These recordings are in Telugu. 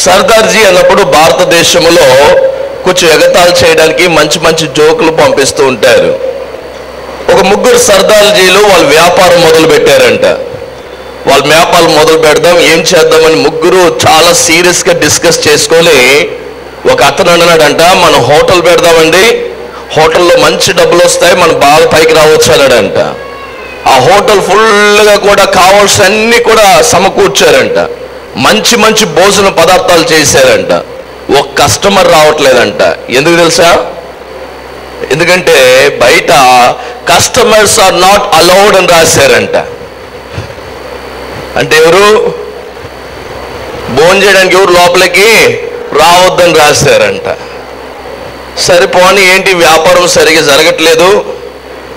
సర్దార్జీ అన్నప్పుడు భారతదేశంలో కొంచెం ఎగతాళి చేయడానికి మంచి మంచి జోకులు పంపిస్తూ ఉంటారు. ఒక ముగ్గురు సర్దార్జీలు వాళ్ళ వ్యాపారం మొదలు పెట్టారంట. వాళ్ళ వ్యాపారం మొదలు పెడదాం, ఏం చేద్దామని ముగ్గురు చాలా సీరియస్గా డిస్కస్ చేసుకొని ఒక అతను అన్నాడంట, మనం హోటల్ పెడదామండి, హోటల్లో మంచి డబ్బులు వస్తాయి, మనం బాగా పైకి రావచ్చు అన్నాడంట. ఆ హోటల్ ఫుల్గా కూడా కావాల్సిన అన్ని కూడా సమకూర్చారంట. మంచి మంచి భోజన పదార్థాలు చేశారంట. ఒక కస్టమర్ రావట్లేదంట. ఎందుకు తెలుసా? ఎందుకంటే బయట కస్టమర్స్ ఆర్ నాట్ అలౌడ్ అని రాశారంట. అంటే ఎవరు భోజనం చేయడానికి ఎవరు లోపలికి రావద్దని రాశారంట. సరిపోని ఏంటి వ్యాపారం సరిగా జరగట్లేదు,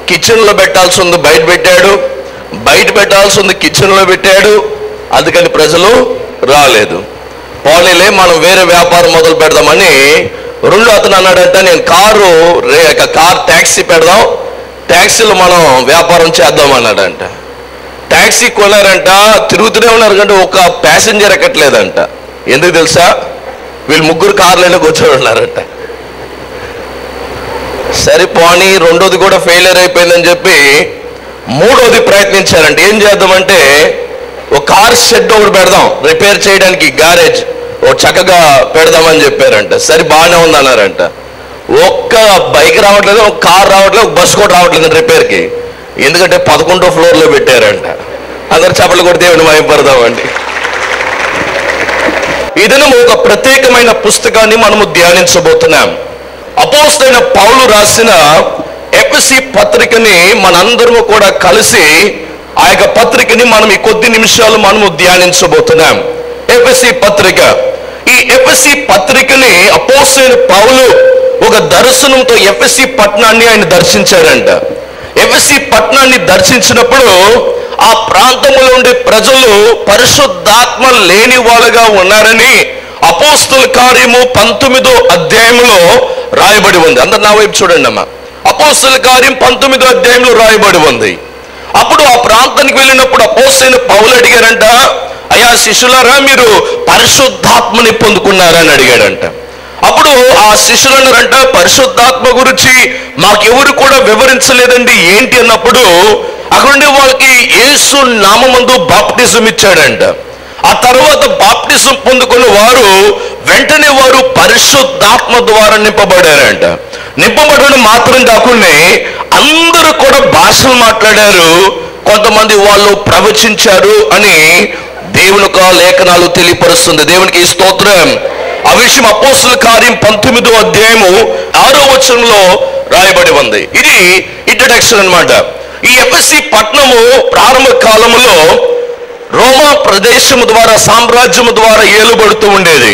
కిచెన్లో పెట్టాల్సి ఉంది బయట పెట్టాడు, బయట పెట్టాల్సి ఉంది కిచెన్లో పెట్టాడు, అందుకని ప్రజలు రాలేదు. పోనీలే మనం వేరే వ్యాపారం మొదలు పెడదామని రెండో అతను అన్నాడంట, నేను కార్ ట్యాక్సీ పెడదాం, ట్యాక్సీలో మనం వ్యాపారం చేద్దాం అన్నాడంట. ట్యాక్సీ కొన్నారంట, తిరుగుతూనే ఉన్నారు కంటే ఒక ప్యాసింజర్ ఎక్కట్లేదంట. ఎందుకు తెలుసా? వీళ్ళు ముగ్గురు కార్లైనా కూర్చొని ఉన్నారంట. సరిపోని రెండోది కూడా ఫెయిలియర్ అయిపోయిందని చెప్పి మూడోది ప్రయత్నించారంట. ఏం చేద్దామంటే ఒక కార్ షెడ్ ఒకటి పెడదాం, రిపేర్ చేయడానికి గ్యారేజ్ ఒక చక్కగా పెడదామని చెప్పారంట. సరే బాగానే ఉంది అన్నారంట. ఒక్క బైక్ రావట్లేదు, ఒక కార్ రావట్లేదు, ఒక బస్సు కూడా రావట్లేదు రిపేర్కి. ఎందుకంటే 11వ ఫ్లోర్లో పెట్టారంట. అందరు చప్పట్లు కొడితే దేవుని మహిమపడదామండి. ఇదను ఒక ప్రత్యేకమైన పుస్తకాన్ని మనము ధ్యానించబోతున్నాం. అపోస్తలుడైన పౌలు రాసిన ఎఫెసీ పత్రికని మనందరము కూడా కలిసి ఆ యొక్క పత్రికని మనం ఈ కొద్ది నిమిషాలు మనము ధ్యానించబోతున్నాం. ఎఫెసీ పత్రిక. ఈ ఎఫెసీ పత్రికని అపోస్తలుడైన పౌలు ఒక దర్శనంతో ఎఫెసీ పట్టణాన్ని ఆయన దర్శించారంట. ఎఫెసీ పట్టణాన్ని దర్శించినప్పుడు ఆ ప్రాంతంలో ఉండే ప్రజలు పరిశుద్ధాత్మ లేని వాళ్ళుగా ఉన్నారని అపోస్తలుల కార్యము 19వ అధ్యాయంలో రాయబడి ఉంది. అందరు నా వైపు చూడండి అమ్మా. అపోస్తలుల కార్యం 19వ అధ్యాయంలో రాయబడి ఉంది. అప్పుడు ఆ ప్రాంతానికి వెళ్ళినప్పుడు అపోస్తలుడైన పౌలు అడిగారంట, అయ్యా శిష్యులారా, మీరు పరిశుద్ధాత్మని పొందుకున్నారని అడిగాడంట. అప్పుడు ఆ శిష్యులు అన్నారంట, పరిశుద్ధాత్మ గురించి మాకెవరు కూడా వివరించలేదండి, ఏంటి అన్నప్పుడు అక్కడుండి వాళ్ళకి యేసు నామమందు బాప్టిజం ఇచ్చాడంట. ఆ తర్వాత బాప్టిజం పొందుకున్న వారు వెంటనే వారు పరిశుద్ధాత్మ ద్వారా నింపబడారంట. నింపబడడం మాత్రం కాకుండా అందరూ కూడా భాషలు మాట్లాడారు, కొంతమంది వాళ్ళు ప్రవచించారు అని దేవుని యొక్క లేఖనాలు తెలియపరుస్తుంది. దేవునికి స్తోత్రం. ఆ విషయం అపోస్తలుల కార్యం 19వ అధ్యాయము 6వ వచనంలో రాయబడి ఉంది. ఇది ఇంట్రడక్షన్ అన్నమాట. ఈ ఎఫెసీ పట్టణము ప్రారంభ కాలంలో రోమా ప్రదేశము ద్వారా, సామ్రాజ్యము ద్వారా ఏలుబడుతూ ఉండేది.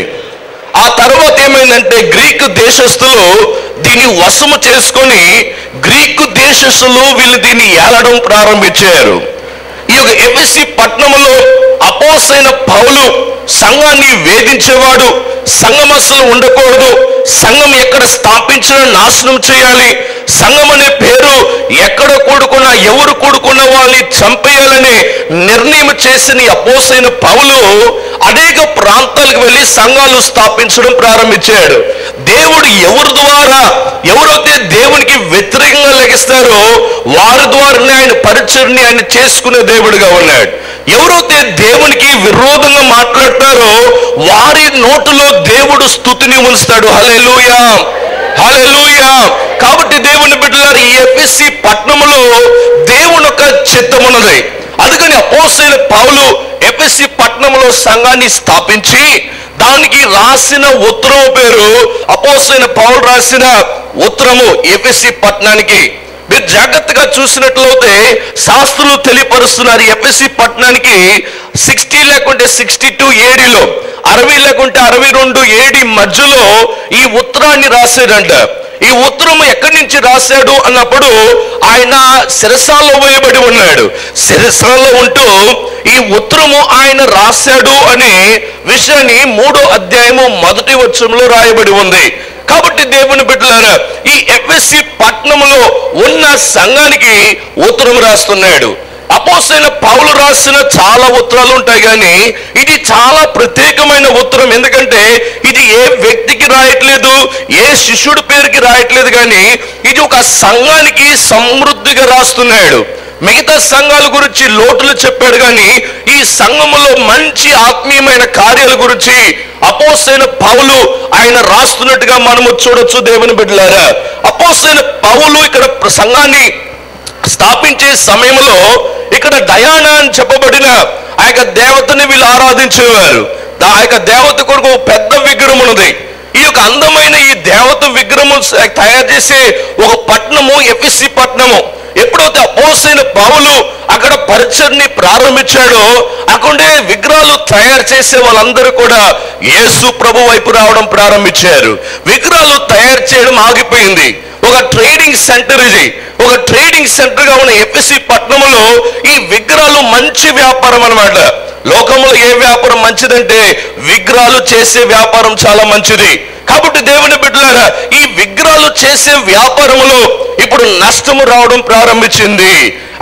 ఆ తర్వాత ఏమైందంటే గ్రీకు దేశస్థులు దీన్ని వశము చేసుకొని గ్రీకు దేశస్థులు వీళ్ళు దీన్ని ఏలడం ప్రారంభించారు. ఈ యొక్క ఎఫెసీ పట్టణములో అపోస్తలుడైన పౌలు సంఘాన్ని వేధించేవాడు, సంఘం అసలు ఉండకూడదు, సంఘం ఎక్కడ స్థాపించినా నాశనం చేయాలి, సంఘం అనే పేరు ఎక్కడ కూడుకున్నా ఎవరు కూడుకున్న వాళ్ళని చంపేయాలని నిర్ణయం చేసిన అపోస్తలుడైన పౌలు అనేక ప్రాంతాలకు వెళ్ళి సంఘాలు స్థాపించడం ప్రారంభించాడు. దేవుడు ఎవరి ద్వారా ఎవరైతే దేవునికి వ్యతిరేకంగా లెగిస్తారో వారి ద్వారానే ఆయన పరిచర్ని ఆయన చేసుకునే దేవుడిగా ఉన్నాడు. ఎవరైతే దేవునికి విరోధంగా మాట్లాడతారో వారి నోటిలో దేవుడు స్తుతిని ఉంచుతాడు. హల్లెలూయా, హల్లెలూయా. కాబట్టి దేవుని బిడ్డలారా, ఈ ఎఫెసీ పట్టణములో దేవుని యొక్క చిత్తమున్నది. అందుకని అపోస్తలుడైన పౌలు ఎఫెసీ పట్టణంలో సంఘాన్ని స్థాపించి దానికి రాసిన ఉత్తరము పేరు అపోస్తలుడైన పౌలు రాసిన ఉత్తరము ఎఫెసీ పట్టణానికి. మీరు జాగ్రత్తగా చూసినట్లయితే శాస్త్రులు తెలియపరుస్తున్నారు, ఎఫెసీ పట్టణానికి 60 లేకుంటే 62 ఏడీలో 60 లేకుంటే 62 ఏడి మధ్యలో ఈ ఉత్తరాన్ని రాశాడంట. ఈ ఉత్తరము ఎక్కడి నుంచి రాశాడు అన్నప్పుడు ఆయన శిరసాల్లో వేయబడి ఉన్నాడు. శిరసాల్లో ఉంటూ ఈ ఉత్తరము ఆయన రాశాడు అనే విషయాన్ని 3వ అధ్యాయము 1వ వచనంలో రాయబడి ఉంది. కాబట్టి దేవుని బిడ్డలారా, ఈ ఎఫెసీ పట్టణంలో ఉన్న సంఘానికి ఉత్తరం రాస్తున్నాడు. అపోస్తలుడైన పౌలు రాసిన చాలా ఉత్తరాలు ఉంటాయి, కానీ ఇది చాలా ప్రత్యేకమైన ఉత్తరం. ఎందుకంటే ఇది ఏ వ్యక్తికి రాయట్లేదు, ఏ శిష్యుడి పేరుకి రాయట్లేదు, కానీ ఇది ఒక సంఘానికి సమృద్ధిగా రాస్తున్నాడు. మిగతా సంఘాల గురించి లోటులు చెప్పాడు, కానీ ఈ సంఘములో మంచి ఆత్మీయమైన కార్యాల గురించి అపోస్తలుడైన పౌలు ఆయన రాస్తున్నట్టుగా మనము చూడొచ్చు. దేవుని బిడ్డలారా, అపోస్తలుడైన పౌలు ఇక్కడ సంఘాన్ని స్థాపించే సమయంలో ఇక్కడ డయానా అని చెప్పబడిన ఆ యొక్క దేవతని వీళ్ళు ఆరాధించేవారు. ఆ యొక్క దేవత కొరకు పెద్ద విగ్రహం ఉన్నది. ఈ యొక్క అందమైన ఈ దేవత విగ్రహం తయారు చేసే ఒక పట్టణము ఎఫెసీ పట్టణము. ఎప్పుడైతే అపోస్తలుడైన పౌలు అక్కడ పరిచర్ని ప్రారంభించాడో అక్కడే విగ్రహాలు తయారు చేసే వాళ్ళందరూ కూడా యేసు ప్రభు వైపు రావడం ప్రారంభించారు. విగ్రహాలు తయారు చేయడం ఆగిపోయింది. ఒక ట్రేడింగ్ సెంటర్, ఇది ఒక ట్రేడింగ్ సెంటర్ గా ఉన్న ఎఫెసీ పట్టణంలో ఈ విగ్రహాలు మంచి వ్యాపారం అన్నమాట. లోకంలో ఏ వ్యాపారం మంచిదంటే విగ్రహాలు చేసే వ్యాపారం చాలా మంచిది. కాబట్టి దేవుని బిడ్డలారా, ఈ విగ్రహాలు చేసే వ్యాపారంలో ఇప్పుడు నష్టము రావడం ప్రారంభించింది.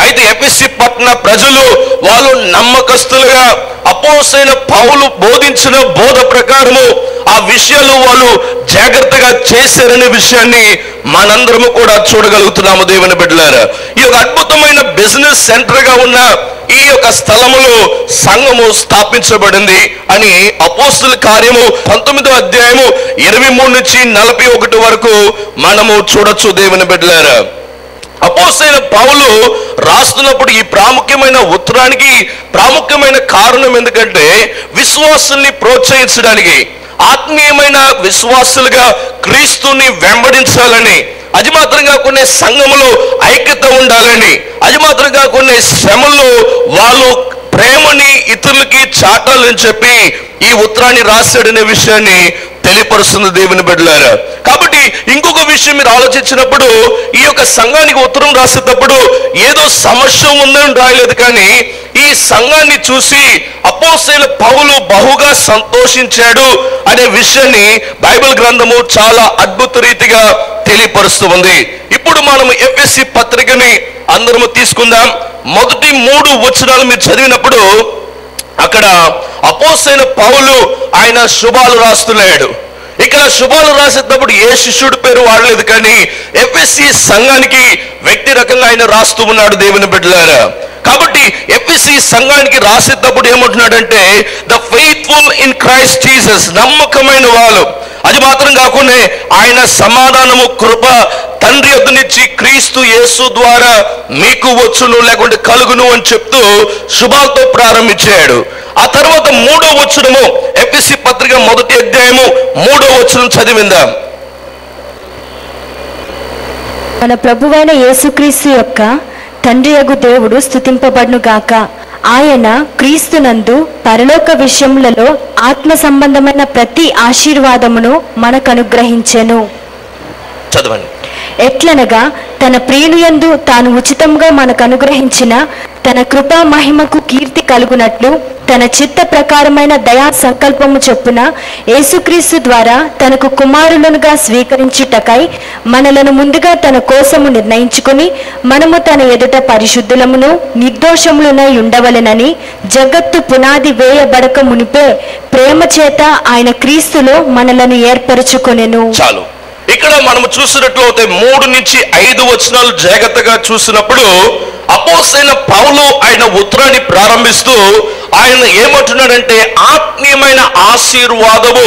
అయితే ఎఫెసీ పట్టణ ప్రజలు వాళ్ళు నమ్మకస్తులుగా అపోస్తలుడైన పౌలు బోధించిన బోధ ప్రకారము ఆ విషయాలు వాళ్ళు జాగ్రత్తగా చేశారనే విషయాన్ని మనందరము కూడా చూడగలుగుతున్నాము. దేవుని బిడ్డలారా, ఈ యొక్క అద్భుతమైన బిజినెస్ సెంటర్ గా ఉన్న ఈ యొక్క స్థలములో సంఘము స్థాపించబడింది అని అపోస్తలుల కార్యము 19వ అధ్యాయము 23 నుంచి 41 వరకు మనము చూడొచ్చు. దేవుని బిడ్డలారా, అపోస్తలుడైన పౌలు రాస్తున్నప్పుడు ఈ ప్రాముఖ్యమైన ఉత్తరానికి ప్రాముఖ్యమైన కారణం ఎందుకంటే విశ్వాసుల్ని ప్రోత్సహించడానికి, ఆత్మీయమైన విశ్వాసులుగా క్రీస్తుని వెంబడించాలని, అది మాత్రం కాకుండా సంఘములో ఐక్యత ఉండాలని, అది మాత్రం కాకుండా శ్రమల్లో వాళ్ళు ప్రేమని ఇతరులకి చాటాలని చెప్పి ఈ ఉత్తరాన్ని రాశాడనే విషయాన్ని తెలియపరుస్తుంది. దేవుని బిడ్డలారా, కాబట్టి ఇంకొక విషయం మీరు ఆలోచించినప్పుడు ఈ యొక్క సంఘానికి ఉత్తరం రాసేటప్పుడు ఏదో సమస్య ఉందని రాయలేదు, కానీ ఈ సంఘాన్ని చూసి అపోస్తలుడైన పౌలు బహుగా సంతోషించాడు అనే విషయాన్ని బైబిల్ గ్రంథము చాలా అద్భుత రీతిగా తెలియపరుస్తూ ఉంది. ఇప్పుడు మనము ఎఫెసీ పత్రికని అందరము తీసుకుందాం. మొదటి 3 వచనాలు మీరు చదివినప్పుడు అక్కడ అపోస్తలుడైన పౌలు ఆయన శుభాలు రాస్తున్నాడు. ఇక్కడ శుభాలు రాసేటప్పుడు ఏ శిష్యుడి పేరు వాడలేదు, కానీ ఎఫెసీ సంఘానికి వ్యక్తి రకంగా ఆయన రాస్తూ ఉన్నాడు. దేవుని బిడ్డలారా, కాబట్టి ఎఫెసీ సంఘానికి రాసేటప్పుడు ఏమంటున్నాడంటే the faithful in Christ Jesus, నమ్మకమైన వాళ్ళు. అది మాత్రం కాకుండా ఆయన సమాధానము కృప తండ్రి యొద్ద నుంచి క్రీస్తు యేసు ద్వారా మీకు వచ్చును లేకుంటే కలుగును అని చెప్తూ శుభాలతో ప్రారంభించాడు. ఆ తర్వాత 3వ వచనము ఎఫెసీ పత్రిక 1వ అధ్యాయము 3వ వచనం చదివిందాం. మన ప్రభువైన యేసుక్రీస్తు యొక్క తండ్రియగు దేవుడు స్తుతింపబడును గాక. ఆయన క్రీస్తునందు పరలోక విషయములలో ఆత్మ సంబంధమైన ప్రతి ఆశీర్వాదమును మనకు అనుగ్రహించెను. చదవండి. ఎట్లనగా తన ప్రియునియందు తాను ఉచితంగా మనకు అనుగ్రహించిన తన కృపా మహిమకు కీర్తి కలుగునట్లు తన చిత్త ప్రకారమైన దయా సంకల్పము చొప్పున యేసుక్రీస్తు ద్వారా తనకు కుమారులనుగా స్వీకరించుటకై మనలను ముందుగా తన కోసము నిర్ణయించుకుని మనము తన ఎదుట పరిశుద్ధులమును నిర్దోషములనై ఉండవలెనని జగత్తు పునాది వేయబడక మునిపే ప్రేమ చేత ఆయన క్రీస్తులో మనలను ఏర్పరచుకొనెను. చాలు. ఇక్కడ మనము చూసినట్లయితే 3 నుంచి 5 వచనాలు జాగ్రత్తగా చూసినప్పుడు అపోస్తలుడైన పౌలు ఆయన ఉత్తరాన్ని ప్రారంభిస్తూ ఆయన ఏమంటున్నాడంటే ఆత్మీయమైన ఆశీర్వాదము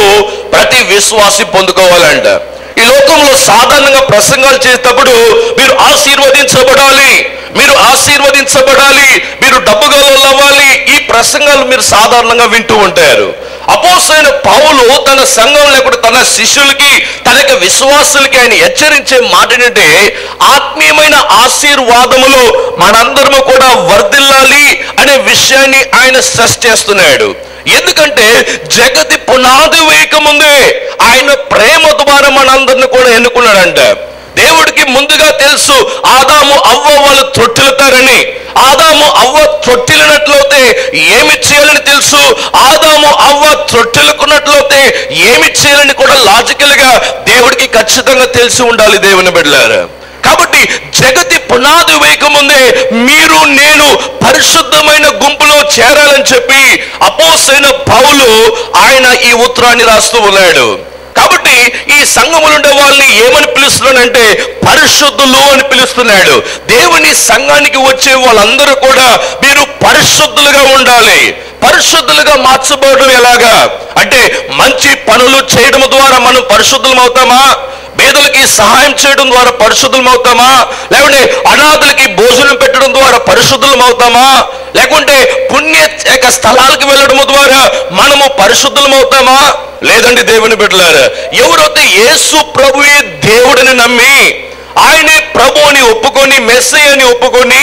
ప్రతి విశ్వాసి పొందుకోవాలంట. ఈ లోకంలో సాధారణంగా ప్రసంగాలు చేసేటప్పుడు మీరు ఆశీర్వదించబడాలి, మీరు ఆశీర్వదించబడాలి, మీరు డబ్బుగలు అవ్వాలి, ఈ ప్రసంగాలు మీరు సాధారణంగా వింటూ ఉంటారు. అపోస్తలుడైన పౌలు తన సంఘం లేకుండా తన శిష్యులకి తన యొక్క విశ్వాసులకి ఆయన హెచ్చరించే మాట ఏంటంటే ఆత్మీయమైన ఆశీర్వాదములు మనందరము కూడా వర్ధిల్లాలి అనే విషయాన్ని ఆయన స్ట్రెస్ చేస్తున్నాడు. ఎందుకంటే జగతి పునాది వేయకముందే ఆయన ప్రేమ ద్వారా మనందరిని కూడా ఎన్నుకున్నాడంట. దేవుడికి ముందుగా తెలుసు ఆదాము అవ్వ వాళ్ళు తొట్టిల్తారని. ఆదాము అవ్వ తొట్టిల్లినట్లయితే ఏమి చేయాలని తెలుసు, ఆదాము అవ్వ తొట్టిల్లుకున్నట్లయితే ఏమి చేయాలని కూడా లాజికల్ గా దేవుడికి ఖచ్చితంగా తెలిసి ఉండాలి. దేవుని బిడ్డలారా, కాబట్టి కాబట్టి జగతి పునాది వేయకముందే మీరు నేను పరిశుద్ధమైన గుంపులో చేరాలని చెప్పి అపోస్తలుడైన పౌలు ఆయన ఈ ఉత్తరాన్ని రాస్తూ ఉన్నాడు. కాబట్టి ఈ సంఘములు ఉండే వాళ్ళని ఏమని పిలుస్తున్నాడంటే పరిశుద్ధులు అని పిలుస్తున్నాడు. దేవుని సంఘానికి వచ్చే వాళ్ళందరూ కూడా మీరు పరిశుద్ధులుగా ఉండాలి. పరిశుద్ధులుగా మార్చబడడం ఎలాగా అంటే మంచి పనులు చేయడం ద్వారా మనం పరిశుద్ధులం అవుతామా? పేదలకి సహాయం చేయడం ద్వారా పరిశుద్ధులం అవుతామా? లేకుంటే అనాథులకి భోజనం పెట్టడం ద్వారా పరిశుద్ధులం అవుతామా? లేకుంటే పుణ్య స్థలాలకు వెళ్ళడం ద్వారా మనము పరిశుద్ధులం అవుతామా? లేదండి దేవుని బిడ్డలారా. ఎవరైతే యేసు ప్రభువే దేవుడిని నమ్మి ఆయనే ప్రభు అని ఒప్పుకొని మెస్సయ్య అని ఒప్పుకొని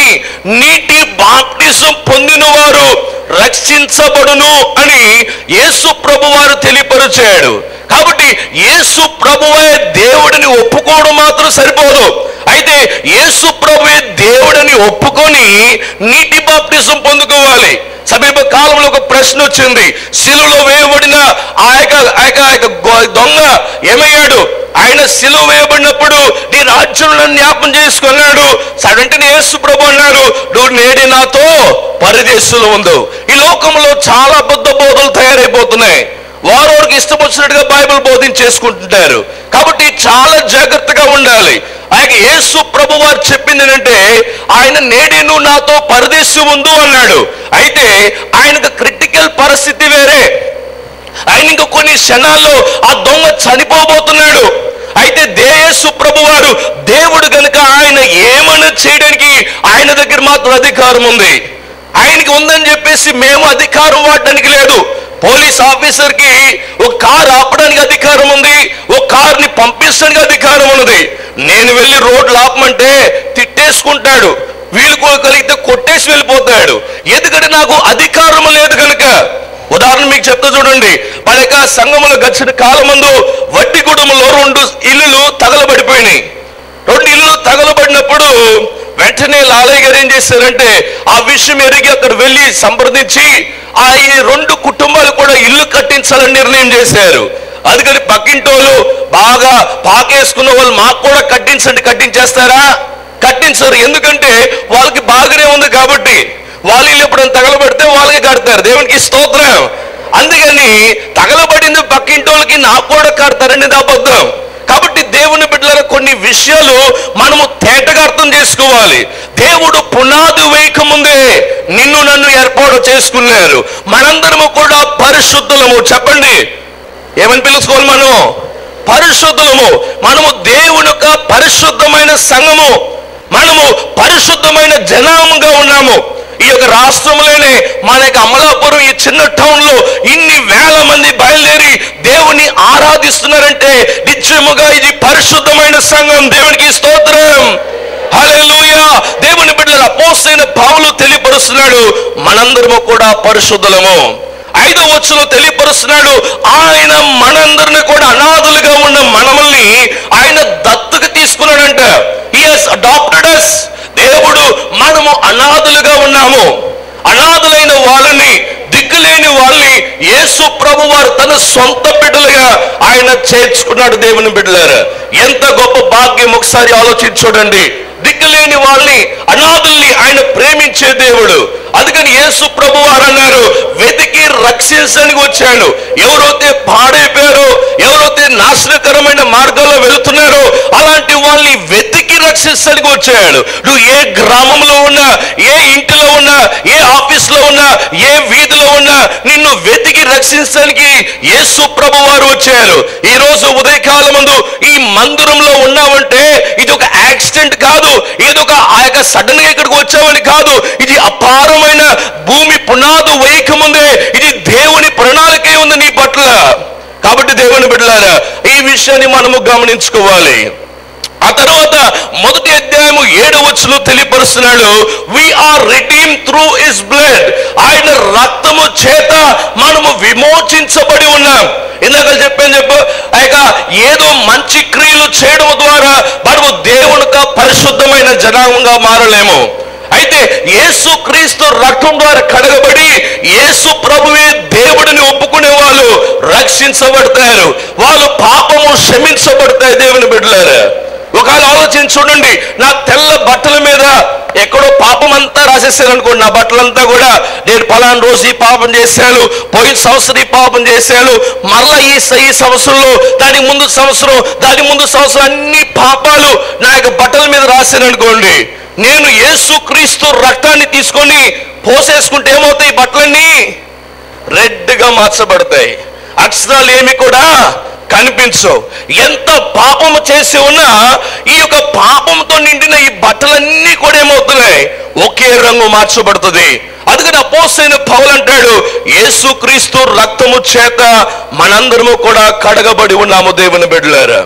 నీటి బాప్టిజం పొందిన వారు రక్షించబడును అని యేసు ప్రభు వారు తెలియపరిచాడు. కాబట్టి యేసు ప్రభువే దేవుడిని ఒప్పుకోవడం మాత్రం సరిపోదు. అయితే యేసు ప్రభువే దేవుడిని ఒప్పుకొని నీటి బాప్టిజం పొందుకోవాలి. సమీప కాలంలో ఒక ప్రశ్న వచ్చింది, శిలువలో వేయబడిన ఆ యొక్క దొంగ ఏమయ్యాడు? ఆయన శిలువ వేయబడినప్పుడు నీ రాజ్యంలో జ్ఞాపం చేసుకున్నాడు. వెంటనే యేసు ప్రభు అన్నాడు, నువ్వు నేడి నాతో పరదేశంలో ఉండు. ఈ లోకంలో చాలా అబద్ధ బోధలు తయారైపోతున్నాయి. వారికి ఇష్టం వచ్చినట్టుగా బైబిల్ బోధించేసుకుంటుంటారు. కాబట్టి చాలా జాగ్రత్తగా ఉండాలి. ఆయన యేసు ప్రభు వారు చెప్పింది ఏంటంటే ఆయన నేడే నువ్వు నాతో పరదేశి ఉండు అన్నాడు. అయితే ఆయనకు క్రిటికల్ పరిస్థితి వేరే. ఆయన ఇంకా కొన్ని క్షణాల్లో ఆ దొంగ చనిపోబోతున్నాడు. అయితే యేసు ప్రభు వారు దేవుడు కనుక ఆయన ఏమన్నా చేయడానికి ఆయన దగ్గర మాత్రం అధికారం ఉంది. ఆయనకి ఉందని చెప్పేసి మేము అధికారం వాడడానికి లేదు. పోలీస్ ఆఫీసర్ కి ఒక కారు ఆపడానికి అధికారం ఉంది, ఒక కారుని పంపించడానికి అధికారం ఉన్నది. నేను వెళ్ళి రోడ్లు ఆపమంటే తిట్టేసుకుంటాడు, వీళ్ళు కలిగితే కొట్టేసి వెళ్ళిపోతాడు. ఎందుకంటే నాకు అధికారం లేదు కనుక. ఉదాహరణ మీకు చెప్తా చూడండి. మన యొక్క సంఘములో గడిచిన కాలం ముందు వడ్డిగూడెంలో 2 ఇల్లులు తగలబడిపోయినాయి. 2 ఇల్లులు తగలబడినప్పుడు వెంటనే లాలయ్య గారు ఏం చేశారంటే ఆ విషయం ఎరిగి అక్కడ వెళ్ళి సంప్రదించి ఈ 2 కుటుంబాలు కూడా ఇల్లు కట్టించాలని నిర్ణయం చేశారు. అందుకని పక్కింటోళ్ళు బాగా పాకేసుకున్న వాళ్ళు మాకు కూడా కట్టించేస్తారా? కట్టించరు. ఎందుకంటే వాళ్ళకి బాగానే ఉంది కాబట్టి. వాళ్ళు ఇల్లు ఎప్పుడైనా తగలబడితే వాళ్ళకి కడతారు. దేవునికి స్తోత్రం. అందుకని తగలబడింది పక్కింటోళ్ళకి నాకు కూడా కడతారనేది అబద్ధం. కాబట్టి దేవుని బిడ్డల కొన్ని విషయాలు మనము తేటగా అర్థం చేసుకోవాలి. దేవుడు పునాది వేయకముందే నిన్ను నన్ను ఏర్పాటు చేసుకున్నారు. మనందరము కూడా పరిశుద్ధులము. చెప్పండి, ఏమని పిలుచుకోవాలి? మనం పరిశుద్ధులము. మనము దేవుని యొక్క పరిశుద్ధమైన సంఘము, మనము పరిశుద్ధమైన జనాంగంగా ఉన్నాము. ఈ యొక్క రాష్ట్రంలోనే మన యొక్క అమలాపురం ఈ చిన్న టౌన్ లో ఇన్ని వేల మంది బయలుదేరి దేవుని ఆరాధిస్తున్నారంటే నిత్యముగా ఇది పరిశుద్ధమైన సంఘం. దేవునికి స్తోత్రం. హల్లెలూయా. దేవుని బిడ్డల అపోస్తలుడైన పౌలు తెలియపరుస్తున్నాడు, మనందరము కూడా పరిశుద్ధులము. 5వ వచనంలో తెలియపరుస్తున్నాడు, ఆయన మనందరిని కూడా అనాథులుగా ఉన్న మనల్ని ఆయన దత్తత తీసుకున్నాడంట. He has adopted us. దేవుడు మనము అనాథులుగా ఉన్నాము. అనాథులైన వాళ్ళని, దిక్కులేని వాళ్ళని యేసు ప్రభు వారు తన సొంత బిడ్డలుగా ఆయన చేర్చుకున్నాడు. దేవుని బిడ్డలారా, ఎంత గొప్ప భాగ్యం! ఒకసారి ఆలోచించండి. దిక్కులేని వాళ్ళని, అనాథుల్ని ఆయన ప్రేమించే దేవుడు. అందుకని యేసు ప్రభు వారు అన్నారు, వెతికి రక్షించడానికి వచ్చాడు. ఎవరైతే పాడైపోయారో, ఎవరైతే నాశనకరమైన మార్గాల్లో వెళుతున్నారో అలాంటి వాళ్ళని వెతికి రక్షించడానికి వచ్చాడు. నువ్వు ఏ గ్రామంలో ఉన్నా, ఏ ఇంటిలో ఉన్నా, ఏ ఆఫీస్లో ఉన్నా, ఏ వీధిలో ఉన్నా, నిన్ను వెతికి రక్షించడానికి యేసు ప్రభు వారు వచ్చారు. ఈ రోజు ఉదయకాలం ముందు ఈ మందిరంలో ఉన్నావంటే ఇది ఒక యాక్సిడెంట్ కాదు, ఏదో ఒక సడన్ గా ఇక్కడికి వచ్చావని కాదు. ఇది అపారమైన భూమి పునాదు వేయకముందే ఇది దేవుని ప్రణాళికే ఉంది నీ పట్ల. కాబట్టి దేవుని బిడ్డలారా, ఈ విషయాన్ని మనము గమనించుకోవాలి. ఆ తర్వాత 1వ అధ్యాయము 7వ వచనంలో తెలియపరుస్తున్నాడు, we are redeemed through his blood. ఆయన రక్తము చేత మనము విమోచించబడి ఉన్నాం. ఇందాక చెప్పు ఏదో మంచి క్రియలు చేయడం ద్వారా మనము దేవుని పరిశుద్ధమైన జనాంగంగా మారలేము. అయితే యేసు క్రీస్తు రక్తం ద్వారా కడగబడి యేసు ప్రభువే దేవుడిని ఒప్పుకునే వాళ్ళు రక్షించబడతారు. వాళ్ళు పాపము క్షమించబడతాయి. దేవుని బిడ్డలారా, ఒకవేళ ఆలోచించి చూడండి, నా తెల్ల బట్టల మీద ఎక్కడో పాపం అంతా రాసేసాను అనుకోండి, నా బట్టలంతా కూడా నేను పలానా రోజు ఈ పాపం చేశాను, పోయిన సంవత్సరం ఈ పాపం చేశాను, మరలా ఈ సంవత్సరంలో, దాని ముందు సంవత్సరం అన్ని పాపాలు నా యొక్క బట్టల మీద రాశాను అనుకోండి. నేను యేసుక్రీస్తు రక్తాన్ని తీసుకొని పోసేసుకుంటే ఏమవుతాయి? బట్టలన్నీ రెడ్గా మార్చబడతాయి, అక్షరాలు ఏమి కూడా కనిపించవు. ఎంత పాపము చేసి ఉన్నా ఈ యొక్క పాపంతో నిండిన ఈ బట్టలన్నీ కూడా ఏమవుతున్నాయి? ఒకే రంగు మార్చబడుతుంది. అందుకని అపోస్తలుడైన పౌలు అంటాడు, యేసుక్రీస్తు రక్తము చేత మనందరము కూడా కడగబడి ఉన్నాము దేవుని బిడ్డలారా.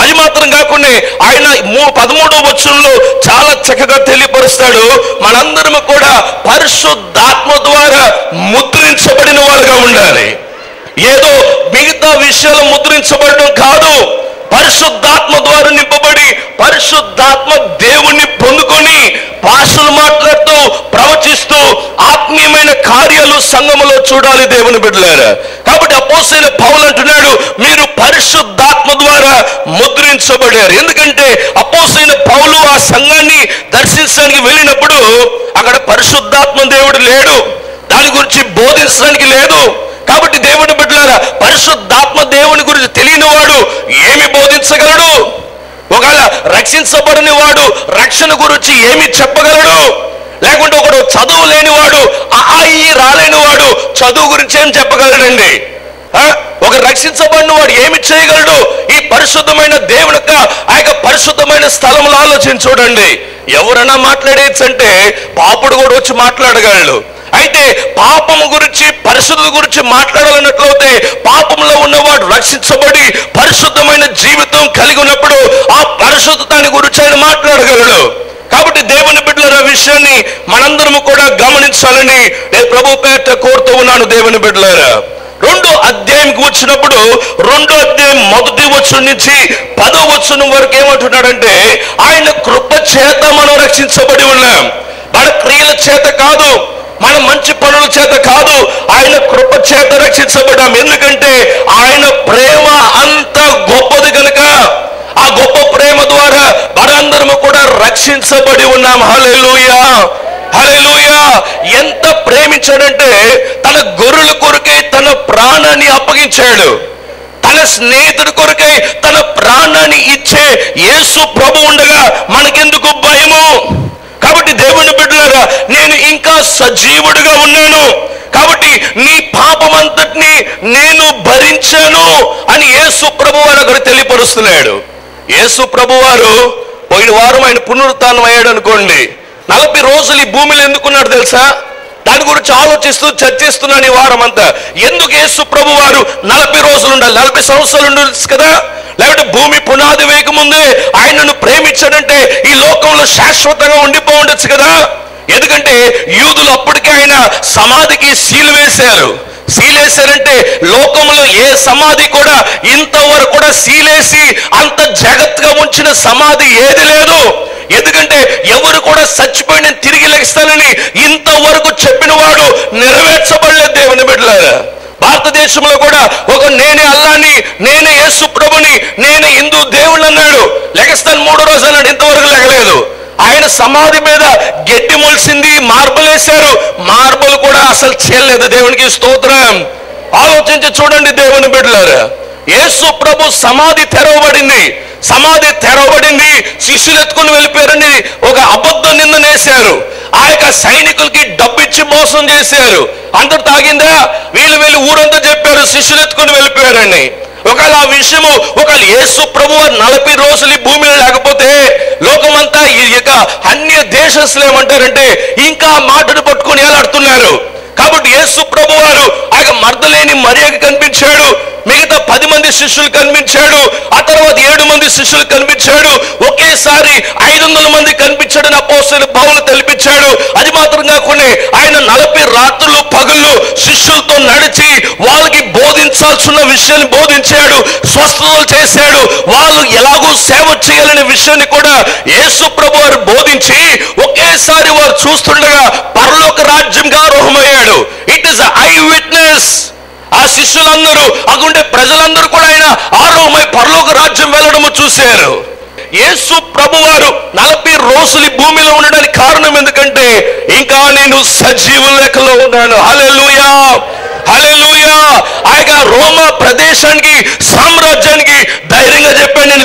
అది మాత్రం కాకుండా ఆయన 13వ వచనంలో చాలా చక్కగా తెలియపరుస్తాడు, మనందరము కూడా పరిశుద్ధాత్మ ద్వారా ముద్రించబడిన వారుగా ఉండాలి. ఏదో మిగతా విషయాలు ముద్రించబడడం కాదు, పరిశుద్ధాత్మ ద్వారా నింపబడి పరిశుద్ధాత్మ దేవుణ్ణి పొందుకొని భాషలు మాట్లాడుతూ ప్రవచిస్తూ ఆత్మీయమైన కార్యాలు సంఘములో చూడాలి దేవుని బిడ్డలారా. కాబట్టి అపోస్తలుడైన పౌలు అంటున్నాడు, మీరు పరిశుద్ధాత్మ ద్వారా ముద్రించబడారు. ఎందుకంటే అపోస్తలుడైన పౌలు ఆ సంఘాన్ని దర్శించడానికి వెళ్ళినప్పుడు అక్కడ పరిశుద్ధాత్మ దేవుడు లేడు, దాని గురించి బోధించడానికి లేదు. కాబట్టి దేవుని బిడ్డలారా, పరిశుద్ధాత్మ దేవుని గురించి తెలియని వాడు ఏమి బోధించగలడు? ఒకవేళ రక్షించబడిన వాడు రక్షణ గురించి ఏమి చెప్పగలడు? లేకుంటే ఒకడు చదువు లేనివాడు, ఈ రాలేని వాడు చదువు గురించి ఏం చెప్పగలడండి? ఒక రక్షించబడిన వాడు ఏమి చేయగలడు? ఈ పరిశుద్ధమైన దేవుని ఆ యొక్క పరిశుద్ధమైన స్థలంలో ఆలోచించి చూడండి. ఎవరైనా మాట్లాడేచ్చంటే పాపుడు కూడా వచ్చి మాట్లాడగలడు. అయితే పాపము గురించి పరిశుద్ధత గురించి మాట్లాడాలన్నట్లయితే పాపంలో ఉన్నవాడు రక్షించబడి పరిశుద్ధమైన జీవితం కలిగి ఉన్నప్పుడు ఆ పరిశుద్ధతాన్ని గురించి ఆయన మాట్లాడగలడు. కాబట్టి దేవుని బిడ్డల విషయాన్ని మనందరము కూడా గమనించాలని నేను ప్రభు పేరిట కోరుతూ ఉన్నాను. దేవుని బిడ్డలారా, 2వ అధ్యాయంకి వచ్చినప్పుడు 2వ అధ్యాయం 1వ వచనం నుంచి 10వ వచనం వరకు ఏమంటున్నాడంటే, ఆయన కృప చేత మనం రక్షించబడి ఉన్నాం, మన క్రియల చేత కాదు, మన మంచి పనుల చేత కాదు, ఆయన కృప చేత రక్షించబడ్డాం. ఎందుకంటే ఆయన ప్రేమ అంత గొప్పది కనుక ఆ గొప్ప ప్రేమ ద్వారా మనందరము కూడా రక్షించబడి ఉన్నాం. హల్లెలూయా, హల్లెలూయా. ఎంత ప్రేమించాడంటే తన గొర్రెల కొరకై తన ప్రాణాన్ని అప్పగించాడు. తన స్నేహితుడి కొరకై తన ప్రాణాన్ని ఇచ్చే యేసు ప్రభు ఉండగా మనకెందుకు భయము? కాబట్టి దేవుని బిడ్డలారా, నేను ఇంకా సజీవుడిగా ఉన్నాను, కాబట్టి నీ పాపమంతటిని నేను భరించాను అని యేసు ప్రభు వారు అక్కడ తెలియపరుస్తున్నాడు. యేసు ప్రభు వారు పోయిన వారం ఆయన పునరుత్థానం అయ్యాడు అనుకోండి, 40 రోజులు ఈ భూమిలో ఎందుకున్నాడు తెలుసా? దాని గురించి ఆలోచిస్తూ చర్చిస్తున్నాను ఈ వారం అంతా. ఎందుకు యేసు ప్రభు వారు 40 రోజులు ఉండాలి? 40 సంవత్సరాలు ఉండొచ్చు కదా, లేకపోతే భూమి పునాది వేయకముందే ఆయనను ప్రేమించాడంటే ఈ లోకంలో శాశ్వతంగా ఉండిపోవచ్చు కదా. ఎందుకంటే యూదులు అప్పటికే ఆయన సమాధికి సీలు వేశారు. సీలేశారంటే లోకంలో ఏ సమాధి కూడా ఇంతవరకు కూడా సీలేసి అంత జాగ్రత్తగా ఉంచిన సమాధి ఏది లేదు. ఎందుకంటే ఎవరు కూడా చచ్చిపోయిన తిరిగి లెగిస్తానని ఇంతవరకు చెప్పిన వాడు నెరవేర్చబడలేదు. దేవుని బిడ్డలారా, భారతదేశంలో కూడా ఒక నేనే అల్లాని, నేనే యేసు ప్రభుని, నేనే హిందూ దేవుళ్ళు అన్నాడు, లెగస్తాను 3వ రోజు అన్నాడు, ఇంతవరకు లెగలేదు. ఆయన సమాధి మీద గడ్డి మొలిసింది, మార్బల్ వేశారు, మార్బల్ కూడా అసలు చేయలేదు. దేవునికి స్తోత్రం. ఆలోచించి చూడండి దేవుని బిడ్డలారా, యేసు ప్రభు సమాధి తెరవబడింది. సమాధి తెరవబడింది, శిష్యులు ఎత్తుకుని వెళ్ళిపోయారని ఒక అబద్ధ నిందనేశారు. ఆ యొక్క సైనికులకి డబ్బిచ్చి మోసం చేశారు. అందరు తాగిందా? వీళ్ళు వెళ్ళి ఊరంతా చెప్పారు శిష్యులు ఎత్తుకుని వెళ్ళిపోయారని. ఒకవేళ ఆ విషయము ఒకవేళ యేసు ప్రభు 40 రోజులు ఈ భూమిలో లేకపోతే లోకమంతా ఈ యొక్క అన్య దేశస్తులు ఏమంటారంటే ఇంకా మాటను పట్టుకొని ఎలాడుతున్నారు. కాబట్టి యేసు ప్రభు వారు ఆయన మర్దలేని మరియకి కనిపించాడు, మిగతా 10 మంది శిష్యులు కనిపించాడు, ఆ తర్వాత 7 మంది శిష్యులు కనిపించాడు, ఒకేసారి 500 మంది కనిపించాడని అపోస్తలుడైన పౌలు తెలిపించాడు. అది మాత్రం కాకుండా ఆయన 40 రాత్రులు పగళ్ళు శిష్యులతో నడిచి వాళ్ళకి బోధించాల్సిన విషయాన్ని బోధించాడు, స్వస్థతలు చేశాడు, వాళ్ళు ఎలాగూ సేవ చేయాలనే విషయాన్ని కూడా యేసు ప్రభు వారు బోధించి ఒకేసారి వారు చూస్తుండగా పరలోక రాజ్యంగా ఆరోహమయ్యాడు. It is eyewitness. ఆ శిష్యులందరూ అగుండే ప్రజలందరూ కూడా ఆయన ఆరోహమై పరలోక రాజ్యం వెళ్ళడము చూశారు. యేసు ప్రభువారు 40 రోజులు భూమిలో ఉండడానికి కారణం ఎందుకంటే ఇంకా నేను సజీవ లెక్కలో ఉన్నాను. హల్లెలూయా, హల్లెలూయా. ఆయన రోమా ప్రదేశానికి, సామ్రాజ్యానికి ధైర్యంగా చెప్పాను, నేను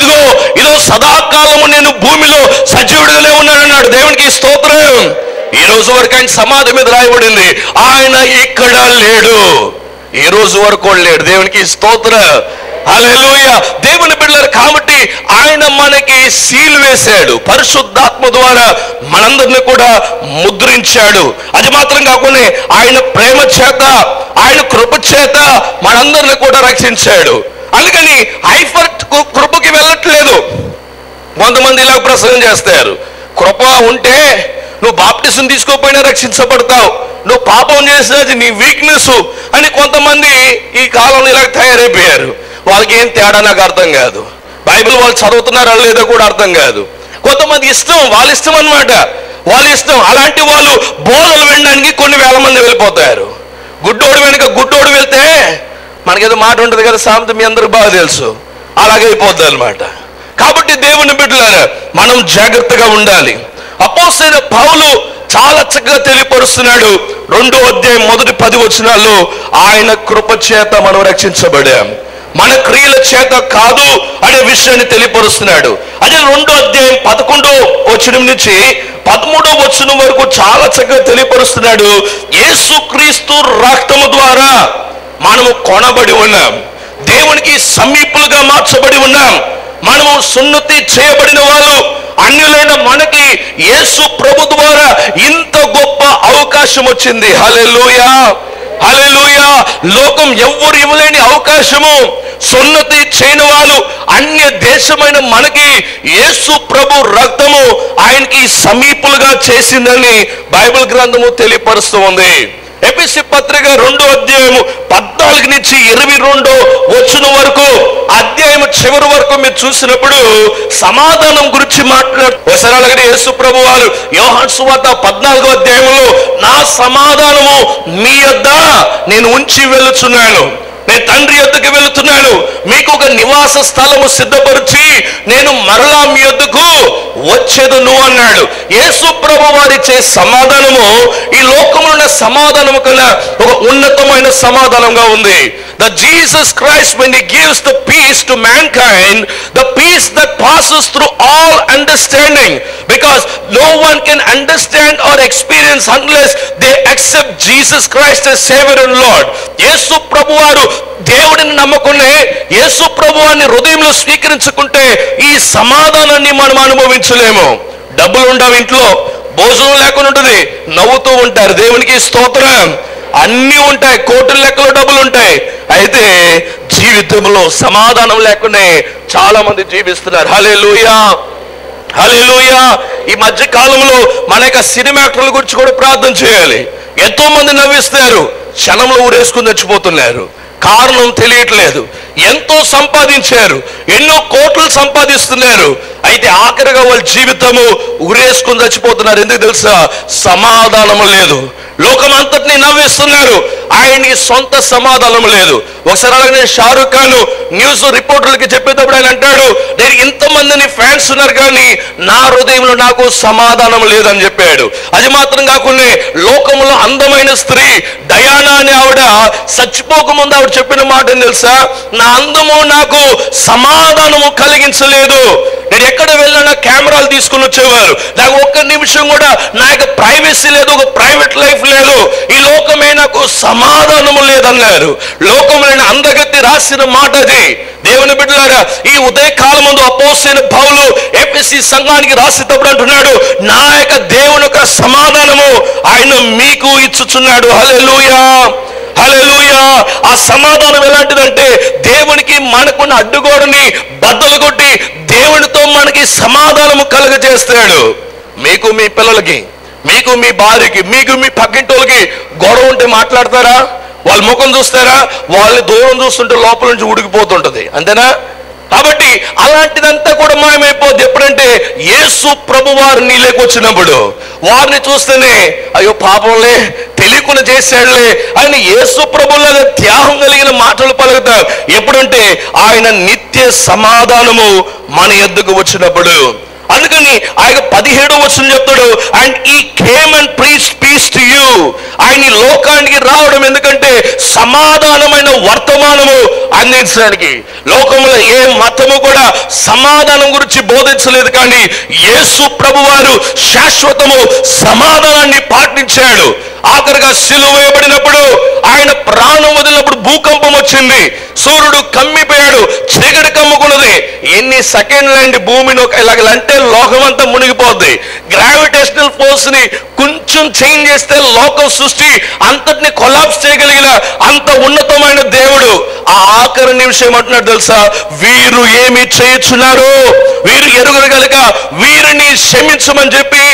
ఇదో సదాకాలము నేను భూమిలో సజీవుడిగానే ఉన్నానన్నాడు. దేవునికి స్తోత్రం. ఈ రోజు వరకు ఆయన సమాధి మీద రాయబడింది, ఆయన ఇక్కడ లేడు. ఈ రోజు వరకు లేడు. దేవునికి స్తోత్రం. హల్లెలూయా. దేవుని బిడ్డలారు, కాబట్టి ఆయన మనకి సీల్ వేశాడు, పరిశుద్ధాత్మ ద్వారా మనందరిని కూడా ముద్రించాడు. అది మాత్రం కాకుండా ఆయన ప్రేమ చేత, ఆయన కృప చేత మనందరిని కూడా రక్షించాడు. అందుకని హైఫర్ట్ కృపకి వెళ్ళట్లేదు. కొంతమంది ఇలా ప్రసంగం చేస్తారు, కృప ఉంటే నువ్వు బాప్టిజం తీసుకోకపోయినా రక్షించబడతావు, నువ్వు పాపం చేసేది నీ వీక్నెస్ అని కొంతమంది ఈ కాలంలో ఇలా తయారైపోయారు. వాళ్ళకి ఏం తేడా నాకు అర్థం కాదు. బైబిల్ వాళ్ళు చదువుతున్నారా లేదో కూడా అర్థం కాదు. కొంతమంది ఇష్టం, వాళ్ళ ఇష్టం అన్నమాట, వాళ్ళ ఇష్టం. అలాంటి వాళ్ళు బోధలు వినడానికి కొన్ని వేల మంది వెళ్ళిపోతారు. గుడ్డోడు వెనుక గుడ్డోడు వెళ్తే మనకేదో మాట ఉంటుంది కదా, సామెత మీ అందరికి బాగా తెలుసు, అలాగే అయిపోద్ది అనమాట. కాబట్టి దేవుని బిడ్డలారా, మనం జాగ్రత్తగా ఉండాలి. అపోస్తలుడైన పౌలు చాలా చక్కగా తెలియపరుస్తున్నాడు. 2వ అధ్యాయం మొదటి 10 వచనాల్లో ఆయన కృప చేత మనం రక్షించబడాం, మన క్రియల చేత కాదు అనే విషయాన్ని తెలియపరుస్తున్నాడు. అదే 2వ అధ్యాయం 11వ వచనం నుంచి 13వ వచనం వరకు చాలా చక్కగా తెలియపరుస్తున్నాడు. యేసుక్రీస్తు రక్తము ద్వారా మనము కొనబడి ఉన్నాం, దేవునికి సమీపులుగా మార్చబడి ఉన్నాం, మనము సున్నతి చేయబడిన వాళ్ళు. అన్యులైన మనకి యేసు ప్రభు ద్వారా ఇంత గొప్ప అవకాశం వచ్చింది. హల్లెలూయా, హల్లెలూయా. లోకం ఎవ్వరు ఇవ్వలేని అవకాశము. సున్నతి చేయని వాళ్ళు అన్య దేశమైన మనకి యేసు ప్రభు రక్తము ఆయనకి సమీపులుగా చేసిందని బైబిల్ గ్రంథము తెలియపరుస్తూ ఉంది. ఎఫెసీ పత్రిక 2వ అధ్యాయము 14 నుంచి 22వ వచనం వరకు, అధ్యాయం చివరి వరకు మీరు చూసినప్పుడు సమాధానం గురించి ఒకసారి అలాగే యేసు ప్రభు వారు యోహాను సువార్త 14వ అధ్యాయంలో, నా సమాధానము మీ యొద్ద నేను ఉంచి వెళ్ళుచున్నాను, నేను తండ్రి యొద్దకు వెళుతున్నాను, మీకు ఒక నివాస స్థలము సిద్ధపరిచి నేను మరలా మీ యొద్దకు వచ్చేదను అన్నాడు. యేసు ప్రభు వారిచ్చే సమాధానము ఈ లోకంలో ఉన్న సమాధానము కన్నా ఒక ఉన్నతమైన సమాధానంగా ఉంది. The Jesus Christ, when he gives the peace to mankind, the peace that passes through all understanding, because no one can understand or experience unless they accept Jesus Christ as Savior and Lord. యేసు ప్రభు వారు దేవుడిని నమ్మకునే, యేసు ప్రభువాన్ని హృదయంలో స్వీకరించుకుంటే ఈ సమాధానాన్ని మనం అనుభవించలేము. డబ్బులు ఉండవు ఇంట్లో, భోజనం లేకుండా ఉంటుంది, నవ్వుతూ ఉంటారు. దేవునికి స్తోత్రం. అన్నీ ఉంటాయి, కోట్ల లెక్కలో డబ్బులు ఉంటాయి, అయితే జీవితంలో సమాధానం లేకుండా చాలా మంది జీవిస్తున్నారు. హల్లెలూయా, హల్లెలూయా. ఈ మధ్య కాలంలో మన యొక్క సినిమా యాక్టర్ల గురించి కూడా ప్రార్థన చేయాలి. ఎంతో మంది నవ్విస్తారు, క్షణంలో ఊరేసుకుని చచ్చిపోతున్నారు. కారణం తెలియట్లేదు. ఎంతో సంపాదించారు, ఎన్నో కోట్లు సంపాదిస్తున్నారు, అయితే ఆఖరిగా వాళ్ళ జీవితము ఉరేసుకుని చచ్చిపోతున్నారు. ఎందుకు తెలుసా? సమాధానం లేదు. లోకం అంతటిని నవ్వేస్తున్నారు, ఆయనకి సొంత సమాధానం లేదు. ఒకసారి అలాగే షారుఖ్ ఖాన్ న్యూస్ రిపోర్టర్లకి చెప్పేటప్పుడు ఆయన అంటాడు, నేను ఇంతమందిని ఫ్యాన్స్ ఉన్నారు కానీ నా హృదయంలో నాకు సమాధానం లేదని చెప్పాడు. అది మాత్రం కాకుండా లోకంలో అందమైన స్త్రీ డయానా అనే ఆవిడ చచ్చిపోకముందు ఆవిడ చెప్పిన మాట ఏం తెలుసా? నా అందము నాకు సమాధానము కలిగించలేదు. నేను ఎక్కడ వెళ్ళినా కెమెరాలు తీసుకుని వచ్చేవారు, నాకు ఒక్క నిమిషం కూడా నా యొక్క ప్రైవసీ లేదు, ఒక ప్రైవేట్ లైఫ్ లేదు, ఈ లోకమే నాకు సమాధానము లేదన్నారు. లోకమైన అందగతి రాసిన మాట అది. దేవుని బిడ్డలారా, ఈ ఉదయకాలం ముందు అపోస్తలుడైన పౌలు ఎఫెసీ సంఘానికి రాసేటప్పుడు అంటున్నాడు, నా యొక్క దేవుని యొక్క సమాధానము ఆయన మీకు ఇచ్చుచున్నాడు. హల్లెలూయా, హల్లెలూయా. ఆ సమాధానం ఎలాంటిదంటే దేవునికి మనకున్న అడ్డుగోడని బద్దలు కొట్టి దేవునితో మనకి సమాధానము కలుగజేస్తాడు. మీకు మీ పిల్లలకి, మీకు మీ భార్యకి, మీకు మీ పక్కింటోళ్ళకి గొడవ ఉంటే మాట్లాడతారా? వాళ్ళ ముఖం చూస్తారా? వాళ్ళని దూరం చూస్తుంటే లోపల నుంచి ఉడికిపోతుంటది, అంతేనా? కాబట్టి అలాంటిదంతా కూడా మాయమైపోద్ది. ఎప్పుడంటే యేసు ప్రభు వారు నీలోకి వచ్చినప్పుడు వారిని చూస్తేనే అయ్యో పాపంలే, తెలియకుండా చేశాడులే ఆయన యేసు ప్రభులాగా త్యాగం కలిగిన మాటలు పలుకుతారు. ఎప్పుడంటే ఆయన నిత్య సమాధానము మన యొద్దకు వచ్చినప్పుడు. అందుకని ఆయన 17వ వచనం చెప్తాడు, and he came and preach peace to you. ఆయన ఈ లోకానికి రావడం ఎందుకంటే సమాధానమైన వర్తమానము అందించడానికి. లోకంలో ఏ మతము కూడా సమాధానం గురించి బోధించలేదు, కానీ యేసు ప్రభువారు శాశ్వతము సమాధానాన్ని పాటించాడు. ఆఖరిగా సిలువ వేయబడినప్పుడు ఆయన ప్రాణం వదిలినప్పుడు భూకంపం వచ్చింది, సూర్యుడు కమ్మిపోయాడు, చీకటి కమ్ముకున్నది. ఎన్ని సెకండ్లండి భూమిని ఇలాగలంటే లోకం అంతా మునిగిపోద్ది. గ్రావిటేషనల్ ఫోర్స్ ని కొంచెం చేంజ్ చేస్తే లోకం సృష్టి అంతటిని కొలాప్స్ చేయగలిగిన అంత ఉన్నతమైన దేవుడు ఆ ఆఖరి నిమిషం ఏమంటున్నాడు తెలుసా? వీరు ఏమి చేయుచున్నారు, వీరు ఎరుగురు గనుక వీరిని క్షమించమని చెప్పి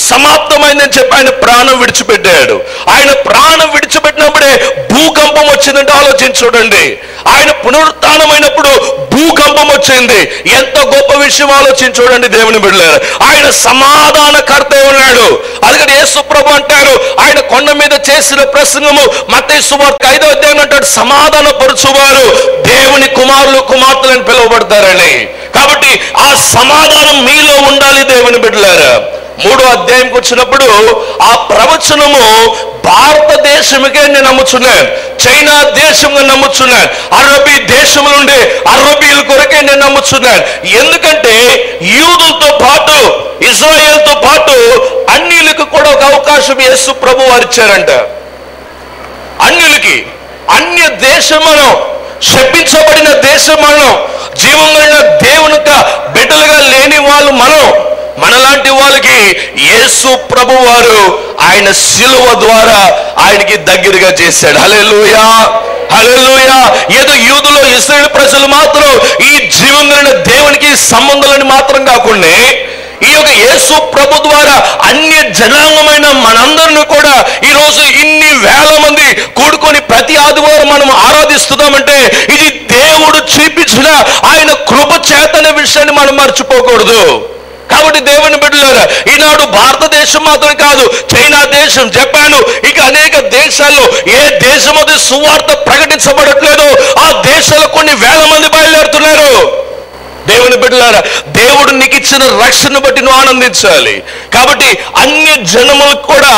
సమాప్తమైందని చెప్పి ఆయన ప్రాణం విడిచిపెట్టాడు. ఆయన ప్రాణం విడిచిపెట్టినప్పుడే భూకంపం వచ్చిందంటే ఆలోచించి చూడండి. ఆయన పునరుత్థానమైనప్పుడు భూకంపం వచ్చింది. ఎంత గొప్ప విషయం ఆలోచించి చూడండి దేవుని బిడ్డలారా. ఆయన సమాధానకర్త ఉన్నాడు. అందుకని యేసు ప్రభు అంటారు, ఆయన కొండ మీద చేసిన ప్రసంగము మత్తయి సువార్త 5వ అధ్యాయం అంటాడు, సమాధాన పరుచువారు దేవుని కుమారులు కుమార్తెలను పిలువబడతారని. కాబట్టి ఆ సమాధానం మీలో ఉండాలి దేవుని బిడ్డలారా. 3వ అధ్యాయంకి వచ్చినప్పుడు ఆ ప్రవచనము భారతదేశముకే నేను నమ్ముచున్నాను, చైనా దేశంగా నమ్ముచున్నాను, అరబీ దేశం నుండి అరబీల కొరకే నేను నమ్ముచున్నాను. ఎందుకంటే యూదులతో పాటు ఇజ్రాయేల్తో పాటు అన్యులకు కూడా ఒక అవకాశం యేసు ప్రభు వారు ఇచ్చారంట. అన్యులకి, అన్య దేశం మనం, శపించబడిన దేశం మనం, జీవం కలిగిన దేవుని బిడ్డలుగా లేని వాళ్ళు మనం, మనలాంటి వాళ్ళకి యేసు ప్రభు వారు ఆయన శిలువ ద్వారా ఆయనకి దగ్గరగా చేశాడు. హల్లెలూయా, హల్లెలూయా. ఏదో యూదులో ఇశ్రాయేలు ప్రజలు మాత్రం ఈ జీవం కలిగిన దేవునికి సంబంధాలని మాత్రం కాకుండా ఈ యొక్క యేసు ప్రభు ద్వారా అన్య జనాంగమైన మనందరిని కూడా ఈరోజు ఇన్ని వేల మంది కూడుకొని ప్రతి ఆదివారం మనం ఆరాధిస్తున్నామంటే ఇది దేవుడు చూపించిన ఆయన కృప చేతనే విషయాన్ని మనం మర్చిపోకూడదు. కాబట్టి దేవుని బిడ్డలారా, ఈనాడు భారతదేశం మాత్రం కాదు, చైనా దేశం, జపాను, ఇక అనేక దేశాల్లో ఏ దేశం అది సువార్త ప్రకటించబడట్లేదు ఆ దేశాల్లో కొన్ని వేల మంది బయలుదేరుతున్నారు. దేవుని బిడ్డలారా, దేవుడు నీకు ఇచ్చిన రక్షణ బట్టి నువ్వు ఆనందించాలి. కాబట్టి అన్య జనములకు కూడా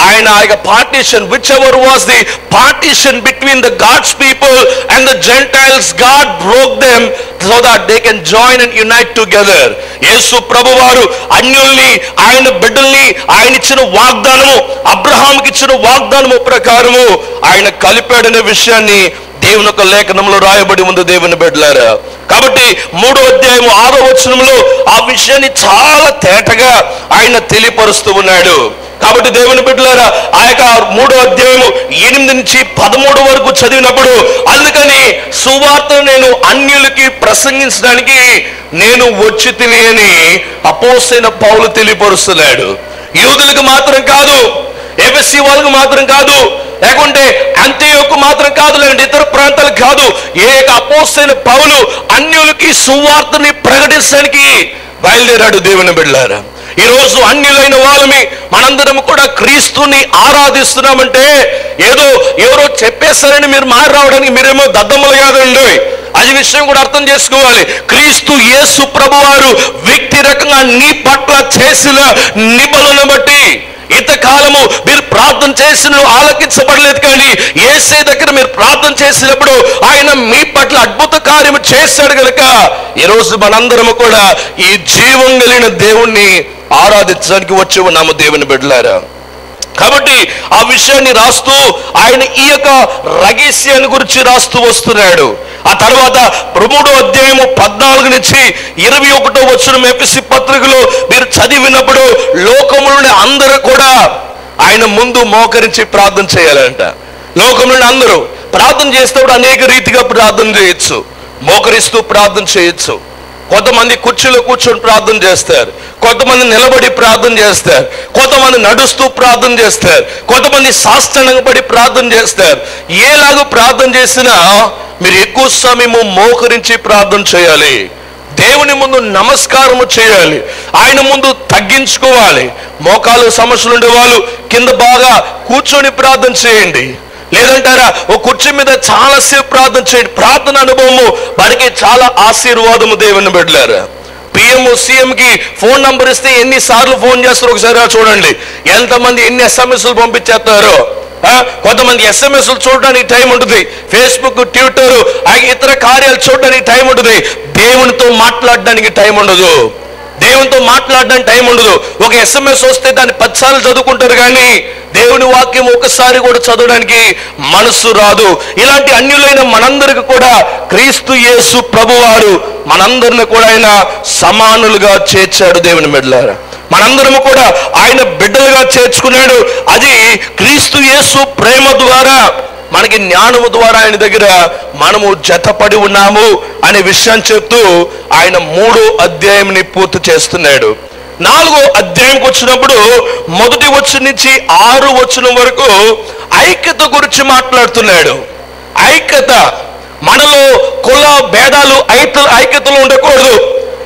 ఆయన partition, which ever was the partition between the God's people and the gentiles, God broke them so that they can join and unite together. యేసు ప్రభు వారు అన్యుల్ని, ఆయన బిడ్డల్ని, ఆయన ఇచ్చిన వాగ్దానము, అబ్రహాంకి ఇచ్చిన వాగ్దానము ప్రకారము ఆయన కలిపాడనే విషయాన్ని దేవుని యొక్క లేఖనంలో రాయబడి ఉంది దేవుని బిడ్డలారా. కాబట్టి 3వ అధ్యాయం 6వ వచనంలో ఆ విషయాన్ని చాలా తేటగా ఆయన తెలియపరుస్తూ ఉన్నాడు. కాబట్టి దేవుని బిడ్డలారా, ఆ యొక్క 3వ అధ్యాయము 8 నుంచి 13 వరకు చదివినప్పుడు, అందుకని సువార్తను నేను అన్యులకి ప్రసంగించడానికి నేను వచ్చి తెలియని అపోస్తలుడైన పౌలు తెలియపరుస్తున్నాడు. యూదులకు మాత్రం కాదు, ఎఫెసీ వాళ్ళకు మాత్రం కాదు, లేకుంటే అంతియోకు మాత్రం కాదు, లేకుంటే ఇతర ప్రాంతాలకు కాదు, అపోస్తలుడైన పౌలు అన్యులకి సువార్తని ప్రకటించడానికి బయలుదేరాడు దేవుని బిడ్డలారా. ఈరోజు అన్యులైన వాళ్ళని మనందరం కూడా క్రీస్తుని ఆరాధిస్తున్నామంటే ఏదో ఎవరో చెప్పేస్తారని మీరు మారి రావడానికి మీరేమో దద్దమ్మలు కాదండి. అది విషయం కూడా అర్థం చేసుకోవాలి. క్రీస్తు యేసు ప్రభువారు వ్యక్తి రకంగా నీ పట్ల చేసిన నిబంధనను బట్టి ఇంతకాలము మీరు ప్రార్థన చేసిన ఆలకించబడలేదు, కానీ యేసే దగ్గర మీరు ప్రార్థన చేసినప్పుడు ఆయన మీ పట్ల అద్భుత కార్యము చేశాడు కనుక ఈరోజు మనందరము కూడా ఈ జీవం కలిగిన దేవుణ్ణి ఆరాధించడానికి వచ్చి ఉన్నాము దేవుని బిడ్డలారా. కాబట్టి ఆ విషయాన్ని రాస్తూ ఆయన ఈ యొక్క రహస్యాన్ని గురించి రాస్తూ వస్తున్నాడు. ఆ తర్వాత 3వ అధ్యాయము 14 నుంచి 21వ వచనం ఎఫెసీ పత్రికలో మీరు చదివినప్పుడు లోకములోని అందరూ కూడా ఆయన ముందు మోకరించి ప్రార్థన చేయాలంట. లోకములోని అందరూ ప్రార్థన చేసేటప్పుడు అనేక రీతిగా ప్రార్థన చేయొచ్చు. మోకరిస్తూ ప్రార్థన చేయొచ్చు. కొంతమంది కుర్చీలో కూర్చొని ప్రార్థన చేస్తారు, కొంతమంది నిలబడి ప్రార్థన చేస్తారు, కొంతమంది నడుస్తూ ప్రార్థన చేస్తారు, కొంతమంది సాష్టాంగపడి ప్రార్థన చేస్తారు. ఏలాగూ ప్రార్థన చేసినా మీరు ఎక్కువ సమయము మోకరించి ప్రార్థన చేయాలి. దేవుని ముందు నమస్కారము చేయాలి, ఆయన ముందు తగ్గించుకోవాలి. మోకాలు సమస్యలు ఉండే వాళ్ళు కింద బాగా కూర్చొని ప్రార్థన చేయండి, లేదంటారా ఓ కుర్చీ మీద చాలాసేపు ప్రార్థన చేయండి. ప్రార్థన అనుభవము వారికి చాలా ఆశీర్వాదము దేవుని బిడ్డలారా. పిఎం సీఎంకి ఫోన్ నంబర్ ఇస్తే ఎన్నిసార్లు ఫోన్ చేస్తారో ఒకసారి చూడండి. ఎంతమంది ఎన్ని ఎస్ఎంఎస్లు పంపించేస్తారో. కొంతమంది ఎస్ఎంఎస్లు చూడడానికి టైం ఉంటుంది, ఫేస్బుక్, ట్విట్టర్, ఇతర కార్యాలు చూడడానికి టైం ఉంటుంది. దేవునితో మాట్లాడడానికి టైం ఉండదు. దేవునితో మాట్లాడడానికి టైం ఉండదు. ఒక ఎస్ఎంఎస్ వస్తే దాన్ని 10 సార్లు చదువుకుంటారు, కానీ దేవుని వాక్యం ఒకసారి కూడా చదవడానికి మనసు రాదు. ఇలాంటి అన్యులైన మనందరికి కూడా క్రీస్తు యేసు ప్రభువారు మనందరిని కూడా ఆయన సమానులుగా చేర్చాడు. దేవుని బిడ్డలారా, మనందరము కూడా ఆయన బిడ్డలుగా చేర్చుకున్నాడు. అది క్రీస్తు యేసు ప్రేమ ద్వారా, మనకి జ్ఞానము ద్వారా ఆయన దగ్గర మనము జతపడి ఉన్నాము అనే విషయాన్ని చెప్తూ ఆయన 3వ అధ్యాయంని పూర్తి చేస్తున్నాడు. 4వ అధ్యాయంకి వచ్చినప్పుడు 1వ వచనం నుంచి 6వ వచనం వరకు ఐక్యత గురించి మాట్లాడుతున్నాడు. ఐక్యత, మనలో కుల భేదాలు ఐక్యతలో ఉండకూడదు,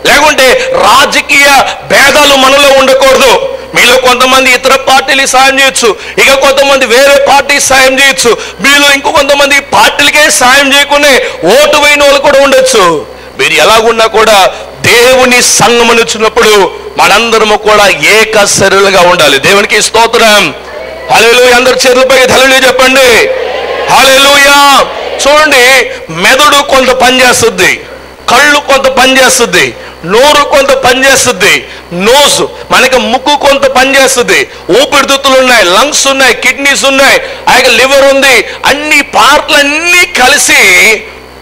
లేకుంటే రాజకీయ భేదాలు మనలో ఉండకూడదు. మీలో కొంతమంది ఇతర పార్టీలకు సాయం చేయొచ్చు, ఇక కొంతమంది వేరే పార్టీకి సాయం చేయొచ్చు, మీలో ఇంకో కొంతమంది పార్టీలకే సాయం చేయకుండా ఓటు వేయని వాళ్ళు కూడా ఉండొచ్చు. మీరు ఎలాగున్నా కూడా దేవుని సంఘం వచ్చినప్పుడు మనందరము కూడా ఏక శరీరులుగా ఉండాలి. దేవునికి స్తోత్రం. హల్లెలూయా. అందరు చేతులపై హల్లెలూయా చెప్పండి. హల్లెలూయా. చూడండి, మెదడు కొంత పనిచేస్తుంది, కళ్ళు కొంత పనిచేస్తుంది, నోరు కొంత పనిచేస్తుంది, నోస్ మనకి ముక్కు కొంత పనిచేస్తుంది, ఊపిరితిత్తులు ఉన్నాయి, లంగ్స్ ఉన్నాయి, కిడ్నీస్ ఉన్నాయి, అలాగే లివర్ ఉంది. అన్ని పార్ట్లు అన్నీ కలిసి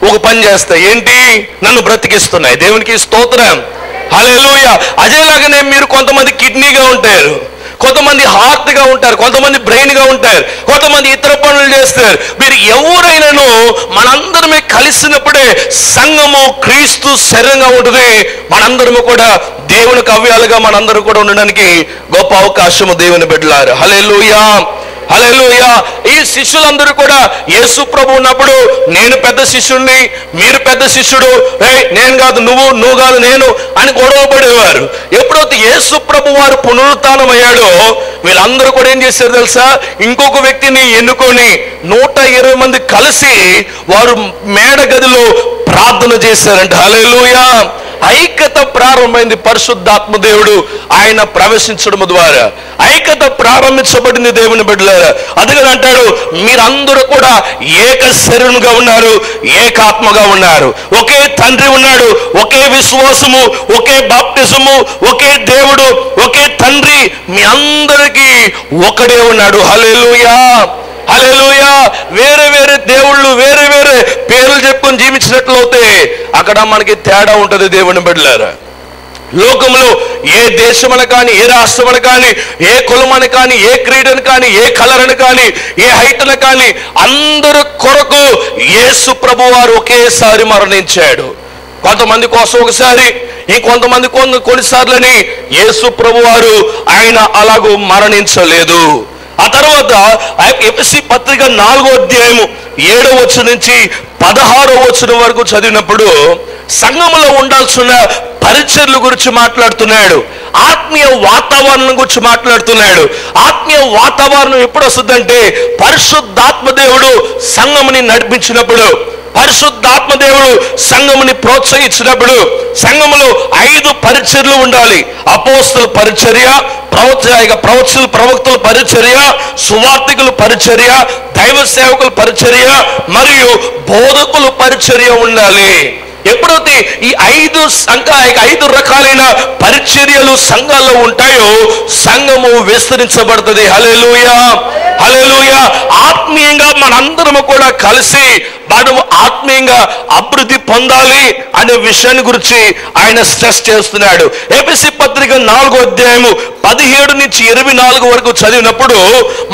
ఒక పని చేస్తాయి. ఏంటి? నన్ను బ్రతికిస్తున్నాయి. దేవునికి స్తోత్రం. హల్లెలూయా. అదేలాగానే మీరు కొంతమంది కిడ్నీగా ఉంటారు, కొంతమంది హార్ట్గా ఉంటారు, కొంతమంది బ్రెయిన్గా ఉంటారు, కొంతమంది ఇతర పనులు చేస్తారు. మీరు ఎవరైనాను మనందరమే కలిసినప్పుడే సంఘము క్రీస్తు శరీరంగా ఉంటుంది. మనందరము కూడా దేవునికి అవ్యాలుగా మనందరూ కూడా ఉండడానికి గొప్ప అవకాశము దేవుని బిడ్డలారా. హల్లెలూయా. హల్లెలూయా. ఈ శిష్యులందరూ కూడా యేసు ప్రభు ఉన్నప్పుడు నేను పెద్ద శిష్యుడిని, మీరు పెద్ద శిష్యుడు, నేను కాదు నువ్వు, నువ్వు కాదు నేను అని గొడవ పడేవారు. ఎప్పుడైతే యేసు ప్రభు వారు పునరుత్థానం అయ్యాడో వీళ్ళందరూ కూడా ఏం చేశారు తెలుసా? ఇంకొక వ్యక్తిని ఎన్నుకొని 120 మంది కలిసి వారు మేడ గదిలో ప్రార్థన చేశారంట. హల్లెలూయా. ఐక్యత ప్రారంభమైంది. పరిశుద్ధాత్మ దేవుడు ఆయన ప్రవేశించడం ద్వారా ఐక్యత ప్రారంభించబడింది. దేవుని బిడ్డలారా, అందుకని అంటాడు మీరందరూ కూడా ఏక శరీరంగా ఉన్నారు, ఏకాత్మగా ఉన్నారు. ఒకే తండ్రి ఉన్నాడు, ఒకే విశ్వాసము, ఒకే బాప్టిజము, ఒకే దేవుడు, ఒకే తండ్రి, మీ అందరికీ ఒకడే ఉన్నాడు. హల్లెలూయా. హల్లెలూయా. వేరే వేరే దేవుళ్ళు, వేరే వేరే పేర్లు చెప్పుకొని జీవించినట్లయితే అక్కడ మనకి తేడా ఉంటుంది. దేవుని బిడ్డలారా, లోకంలో ఏ దేశమని కానీ, ఏ రాష్ట్రమని కానీ, ఏ కులమని కానీ, ఏ క్రీడని కానీ, ఏ కలర్ అని కానీ, ఏ హైట్ అని కానీ, అందరి కొరకు యేసు ప్రభు వారు ఒకేసారి మరణించాడు. కొంతమంది కోసం ఒకసారి, ఇంకొంతమంది కొన్నిసార్లని యేసు ప్రభు వారు ఆయన అలాగూ మరణించలేదు. ఆ తర్వాత ఎఫెసీ పత్రిక 4వ అధ్యాయము 7వ వచనం నుంచి 16వ వచనం వరకు చదివినప్పుడు సంఘములో ఉండాల్సిన పరిచర్ల గురించి మాట్లాడుతున్నాడు. ఆత్మీయ వాతావరణం గురించి మాట్లాడుతున్నాడు. ఆత్మీయ వాతావరణం ఎప్పుడు వస్తుందంటే పరిశుద్ధాత్మ దేవుడు సంఘముని నడిపించినప్పుడు, పరిశుద్ధాత్మ దేవుడు సంఘముని ప్రోత్సహించినప్పుడు. సంఘములో 5 పరిచర్లు ఉండాలి. అపోస్తల పరిచర్య, ప్రవక్తల పరిచర్య, సువార్తికుల పరిచర్య, దైవ సేవకుల పరిచర్య మరియు బోధకుల పరిచర్య ఉండాలి. ఎప్పుడైతే ఈ 5 రకాలైన పరిచర్యలు సంఘాల్లో ఉంటాయో సంఘము విస్తరించబడుతుంది. హల్లెలూయా. హల్లెలూయా. ఆత్మీయంగా మనందరము కూడా కలిసి మనము ఆత్మీయంగా అభివృద్ధి పొందాలి అనే విషయాన్ని గురించి ఆయన స్ట్రెస్ చేస్తున్నాడు. ఎఫెసీ పత్రిక 4వ అధ్యాయము 17 నుంచి 24 వరకు చదివినప్పుడు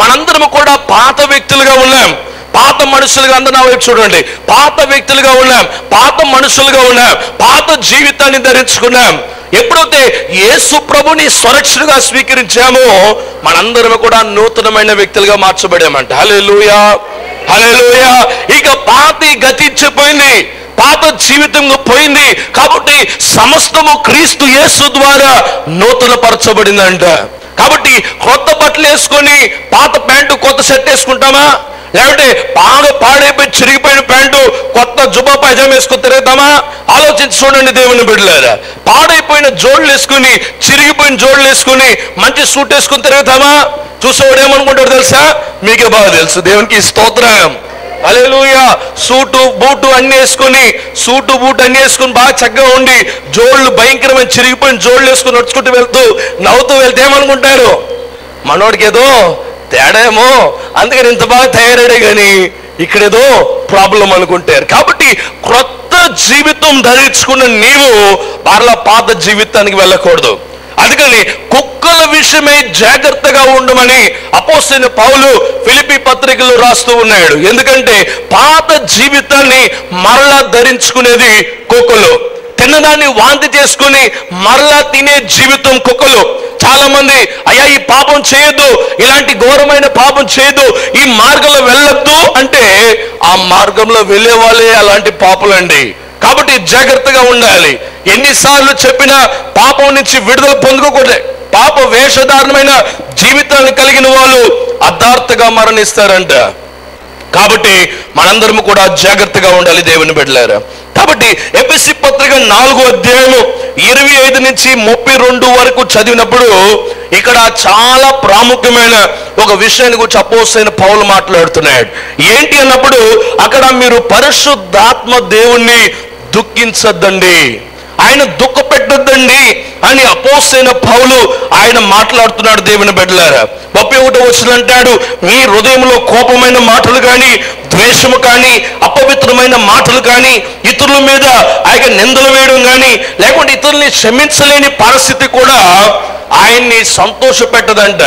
మనందరము కూడా పాత వ్యక్తులుగా ఉన్నాం, పాత మనుషులుగా. అందరూ నా వైపు చూడండి. పాత వ్యక్తులుగా ఉన్నాం, పాత మనుషులుగా ఉన్నాం, పాత జీవితాన్ని ధరించుకున్నాం. ఎప్పుడైతే యేసు ప్రభుని స్వరక్షణగా స్వీకరించామో మనందరం కూడా నూతనమైన వ్యక్తులుగా మార్చబడామంట. హల్లెలూయా. హల్లెలూయా. ఇక పాత గతించిపోయింది, పాత జీవితం పోయింది. కాబట్టి సమస్తము క్రీస్తు యేసు ద్వారా నూతన పరచబడిందంట. కాబట్టి కొత్త బట్టలు వేసుకొని పాత ప్యాంటు కొత్త షర్ట్ వేసుకుంటామా? లేదంటే బాగా పాడైపోయి చిరిగిపోయిన ప్యాంటు కొత్త జుబ్బా పైజామా వేసుకుని తిరుగుతామా? ఆలోచించి చూడండి దేవుని బిడ్డలారా. పాడైపోయిన జోళ్ళు వేసుకుని, చిరిగిపోయిన జోళ్ళు వేసుకుని మంచి సూట్ వేసుకుని తిరుగుతామా? చూసేవాడు ఏమనుకుంటాడు తెలుసా? మీకే బాగా తెలుసు. దేవునికి స్తోత్రం, హల్లెలూయా. సూటు బూటు అన్ని వేసుకొని, సూటు బూటు అన్ని వేసుకుని బాగా చక్కగా ఉండి, జోళ్ళు భయంకరమైన చిరిగిపోయిన జోళ్ళు వేసుకుని నడుచుకుంటూ వెళ్తూ నవ్వుతూ వెళ్తే ఏమనుకుంటారు? మనోడికి ఏదో తేడా ఏమో, అందుకని ఇంత బాగా తయారడే కానీ ఇక్కడేదో ప్రాబ్లం అనుకుంటారు. కాబట్టి క్రొత్త జీవితం ధరించుకున్న నీవు మరలా పాత జీవితానికి వెళ్ళకూడదు. అందుకని కుక్కల విషయమై జాగ్రత్తగా ఉండమని అపోస్తలుడైన పౌలు ఫిలిప్పీ పత్రికలో రాస్తూ ఉన్నాడు. ఎందుకంటే పాత జీవితాన్ని మరలా ధరించుకునేది కుక్కలు. తిన్నదాన్ని వాంతి చేసుకుని మరలా తినే జీవితం కుక్కలు. చాలా మంది అయ్యా ఈ పాపం చేయొద్దు, ఇలాంటి ఘోరమైన పాపం చేయొద్దు, ఈ మార్గంలో వెళ్ళొద్దు అంటే ఆ మార్గంలో వెళ్ళే వాళ్ళే అలాంటి పాపులండి. కాబట్టి జాగ్రత్తగా ఉండాలి. ఎన్నిసార్లు చెప్పినా పాపం నుంచి విడుదల పొందుకోకూడదు. పాప వేషధారణమైన జీవితాన్ని కలిగిన వాళ్ళు అర్థార్థగా మరణిస్తారంట. కాబట్టి మనందరం కూడా జాగ్రత్తగా ఉండాలి దేవుని బిడ్డలారా. కాబట్టి ఎఫెసీ పత్రిక 4వ అధ్యాయము 25 నుంచి 32 వరకు చదివినప్పుడు ఇక్కడ చాలా ప్రాముఖ్యమైన ఒక విషయాన్ని గురించి అపోస్తలుడైన పౌలు మాట్లాడుతున్నాడు. ఏంటి అన్నప్పుడు అక్కడ మీరు పరిశుద్ధాత్మ దేవుణ్ణి దుఃఖించద్దండి, ఆయన దుఃఖ పెట్టద్దండి అని అపోస్తలుడైన పౌలు ఆయన మాట్లాడుతున్నాడు దేవుని బిడ్డలారా. 31వ వచనం అంటాడు, మీ హృదయంలో కోపమైన మాటలు కానీ, ద్వేషము కానీ, అపవిత్రమైన మాటలు కానీ, ఇతరుల మీద ఆయన నిందలు వేయడం కానీ, లేకుంటే ఇతరుల్ని క్షమించలేని పరిస్థితి కూడా ఆయన్ని సంతోష పెట్టదంట,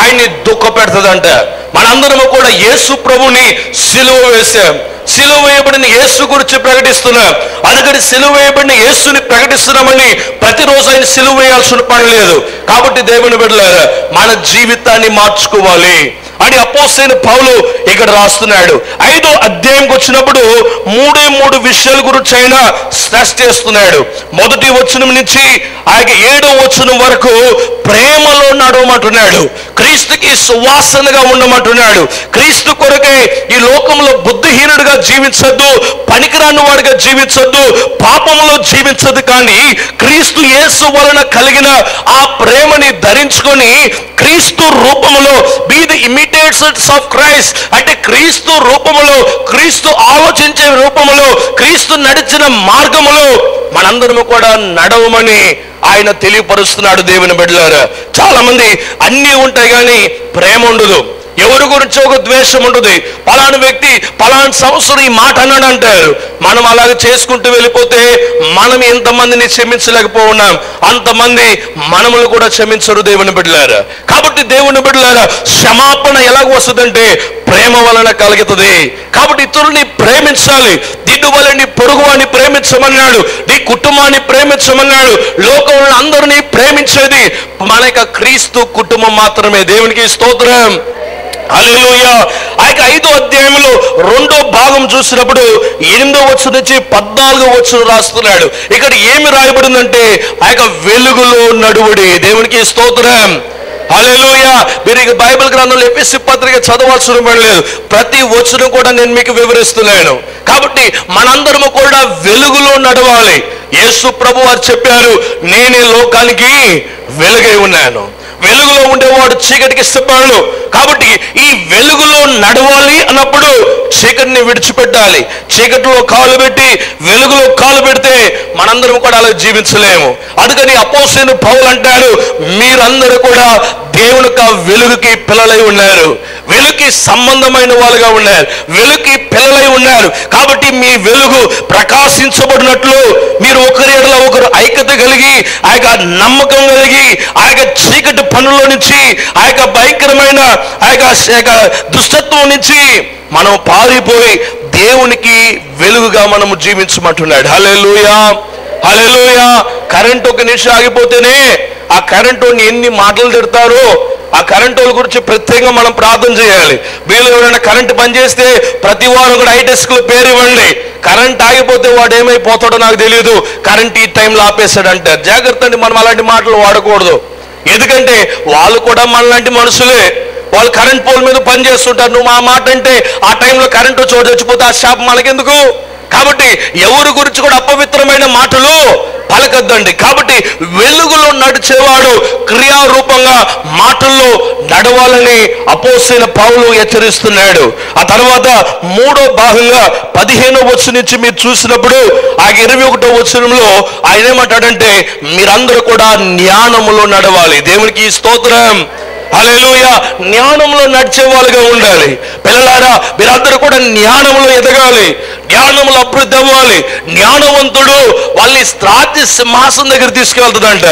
ఆయన్ని దుఃఖ పెడతదంట. మనందరము కూడా యేసు ప్రభుని సిలువ వేశాం. సిలువ వేయబడిన యేసు గురించి ప్రకటిస్తున్నాం. అందుకని సిలువ వేయబడిన యేసుని ప్రకటిస్తున్నామని ప్రతిరోజు ఆయన సిలువ వేయాల్సిన పని లేదు. కాబట్టి దేవుని బిడ్డలారా మన జీవితాన్ని మార్చుకోవాలి అని అపోస్తలుడైన పౌలు ఇక్కడ రాస్తున్నాడు. 5వ అధ్యాయంకి వచ్చినప్పుడు 3 విషయాల గురించి ఆయన స్ట్రెస్ చేస్తున్నాడు. 1వ వచనం నుంచి 7వ వచనం వరకు ప్రేమలో నడవమంటున్నాడు, క్రీస్తుకి సువాసనగా ఉండమంటున్నాడు. క్రీస్తు కొరకే ఈ లోకంలో బుద్ధిహీనుడిగా జీవించద్దు, పనికిరాని వాడిగా జీవించద్దు, పాపంలో జీవించదు, కానీ క్రీస్తు యేసు వలన కలిగిన ఆ ప్రేమని ధరించుకొని క్రీస్తు రూపములో be the imitators of Christ, అంటే క్రీస్తు రూపములో, క్రీస్తు ఆలోచించే రూపములో, క్రీస్తు నడిచిన మార్గములో మనందరము కూడా నడవమని ఆయన తెలియపరుస్తున్నాడు దేవుని బిడ్డలారా. చాలా మంది అన్నీ ఉంటాయి కానీ ప్రేమ ఉండదు, ఎవరి గురించి ఒక ద్వేషం ఉంటుంది. పలానా వ్యక్తి పలానా సంవత్సరం ఈ మాట అన్నాడు అంటారు. మనం అలాగే చేసుకుంటూ వెళ్ళిపోతే మనం ఎంతమందిని క్షమించలేకపోతున్నాం, అంతమంది మనములు కూడా క్షమించరు దేవుని బిడ్డలారా. కాబట్టి దేవుని బిడ్డలారా క్షమాపణ ఎలాగ వస్తుందంటే ప్రేమ వలన కలుగుతుంది. కాబట్టి ఇతరుల్ని ప్రేమించాలి. దిద్దు వల్ల నీ పొరుగువాన్ని ప్రేమించమన్నాడు, నీ కుటుంబాన్ని ప్రేమించమన్నాడు. లోకంలో అందరినీ ప్రేమించేది మన యొక్క క్రీస్తు కుటుంబం మాత్రమే. దేవునికి స్తోత్రం, హల్లెలూయా. ఆ 5వ అధ్యాయంలో 2వ భాగం చూసినప్పుడు 8వ వచనం నుంచి 14వ వచనం రాస్తున్నాడు. ఇక్కడ ఏమి రాయబడిందంటే ఆ వెలుగులో నడువుడి. దేవునికి స్తోత్రం, హల్లెలూయా. మీరు ఇక బైబిల్ గ్రంథంలో ఎఫెసీ పత్రిక చదవాల్సిన పని లేదు, ప్రతి వచనం కూడా నేను మీకు వివరిస్తున్నాను. కాబట్టి మనందరము కూడా వెలుగులో నడవాలి. యేసు ప్రభు వారు చెప్పారు, నేనే లోకానికి వెలుగై ఉన్నాను. వెలుగులో ఉండేవాడు చీకటికి ఇష్టపడడు. కాబట్టి ఈ వెలుగులో నడవాలి అన్నప్పుడు చీకటిని విడిచిపెట్టాలి. చీకటిలో కాలు పెట్టి వెలుగులో కాలు పెడితే మనందరం కూడా అలా జీవించలేము. అందుకని అపోస్తలుడైన పౌలు అంటాడు, మీరందరూ కూడా దేవుని వెలుగుకి పిల్లలై ఉన్నారు, వెలుగుకి సంబంధమైన వాళ్ళుగా ఉన్నారు, వెలుగుకి పిల్లలై ఉన్నారు. కాబట్టి మీ వెలుగు ప్రకాశించబడినట్లు మీరు ఒకరి ఎడల ఒకరు ఐక్యత కలిగి, ఆ యొక్క నమ్మకం కలిగి, ఆ యొక్క చీకటి పనుల్లో నుంచి, ఆ యొక్క భయంకరమైన ఆ యొక్క దుష్టత్వం నుంచి మనం పారిపోయి దేవునికి వెలుగుగా మనము జీవించమంటున్నాడు. హల్లెలూయా, హల్లెలూయా. కరెంట్ ఒక నిమిషం ఆగిపోతేనే ఆ కరెంటు ఎన్ని మాటలు తిడతారో ఆ కరెంటు వాళ్ళ గురించి ప్రత్యేకంగా మనం ప్రార్థన చేయాలి. వీళ్ళు ఎవరైనా కరెంటు బంద్ చేస్తే ప్రతి వారం కూడా ఐటెస్కులు పేరు ఇవ్వండి. కరెంట్ ఆగిపోతే వాడు ఏమైపోతాడో నాకు తెలియదు, కరెంట్ ఈ టైంలో ఆపేస్తాడంటారు. జాగ్రత్త అండి, మనం అలాంటి మాటలు వాడకూడదు. ఎందుకంటే వాళ్ళు కూడా మనలాంటి మనుషులే. వాళ్ళు కరెంట్ పోల్ మీద పని చేస్తుంటారు. నువ్వు మా మాట అంటే ఆ టైంలో కరెంటు చోటు చచ్చిపోతే ఆ షాప్ మనకెందుకు? కాబట్టి ఎవరి గురించి కూడా అపవిత్రమైన మాటలు పలకద్దండి. కాబట్టి వెలుగులో నడిచేవాడు క్రియారూపంగా మాటల్లో నడవాలని అపోస్తలుడైన పౌలు హెచ్చరిస్తున్నాడు. ఆ తర్వాత మూడో భాగంగా 15వ వచనం నుంచి మీరు చూసినప్పుడు ఆ 21వ వచనంలో ఆయన ఏమంటాడంటే, మీరందరూ కూడా జ్ఞానములో నడవాలి. దేవునికి స్తోత్రం, హల్లెలూయా. జ్ఞానంలో నడిచే వాళ్ళుగా ఉండాలి. పిల్లలారా, మీరందరూ కూడా జ్ఞానంలో ఎదగాలి, జ్ఞానంలో అభివృద్ధి అవ్వాలి. జ్ఞానవంతుడు వాళ్ళని రాజ్య సింహాసనం దగ్గర తీసుకెళ్తాడంట.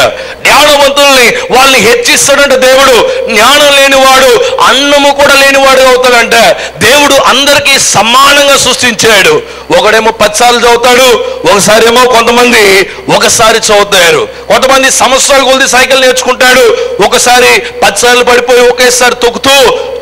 జ్ఞానవంతుల్ని వాళ్ళని హెచ్చిస్తాడంట దేవుడు. జ్ఞానం లేనివాడు అన్నము కూడా లేనివాడు అవుతాడంట. దేవుడు అందరికీ సమానంగా సృష్టించాడు. ఒకడేమో 10 సార్లు చదువుతాడు, ఒకసారి ఏమో కొంతమంది ఒకసారి చదువుతారు. కొంతమంది సంవత్సరాల కొద్ది సైకిల్ నేర్చుకుంటాడు, ఒకసారి 10 సార్లు పడిపోయి ఒకేసారి తొక్కుతూ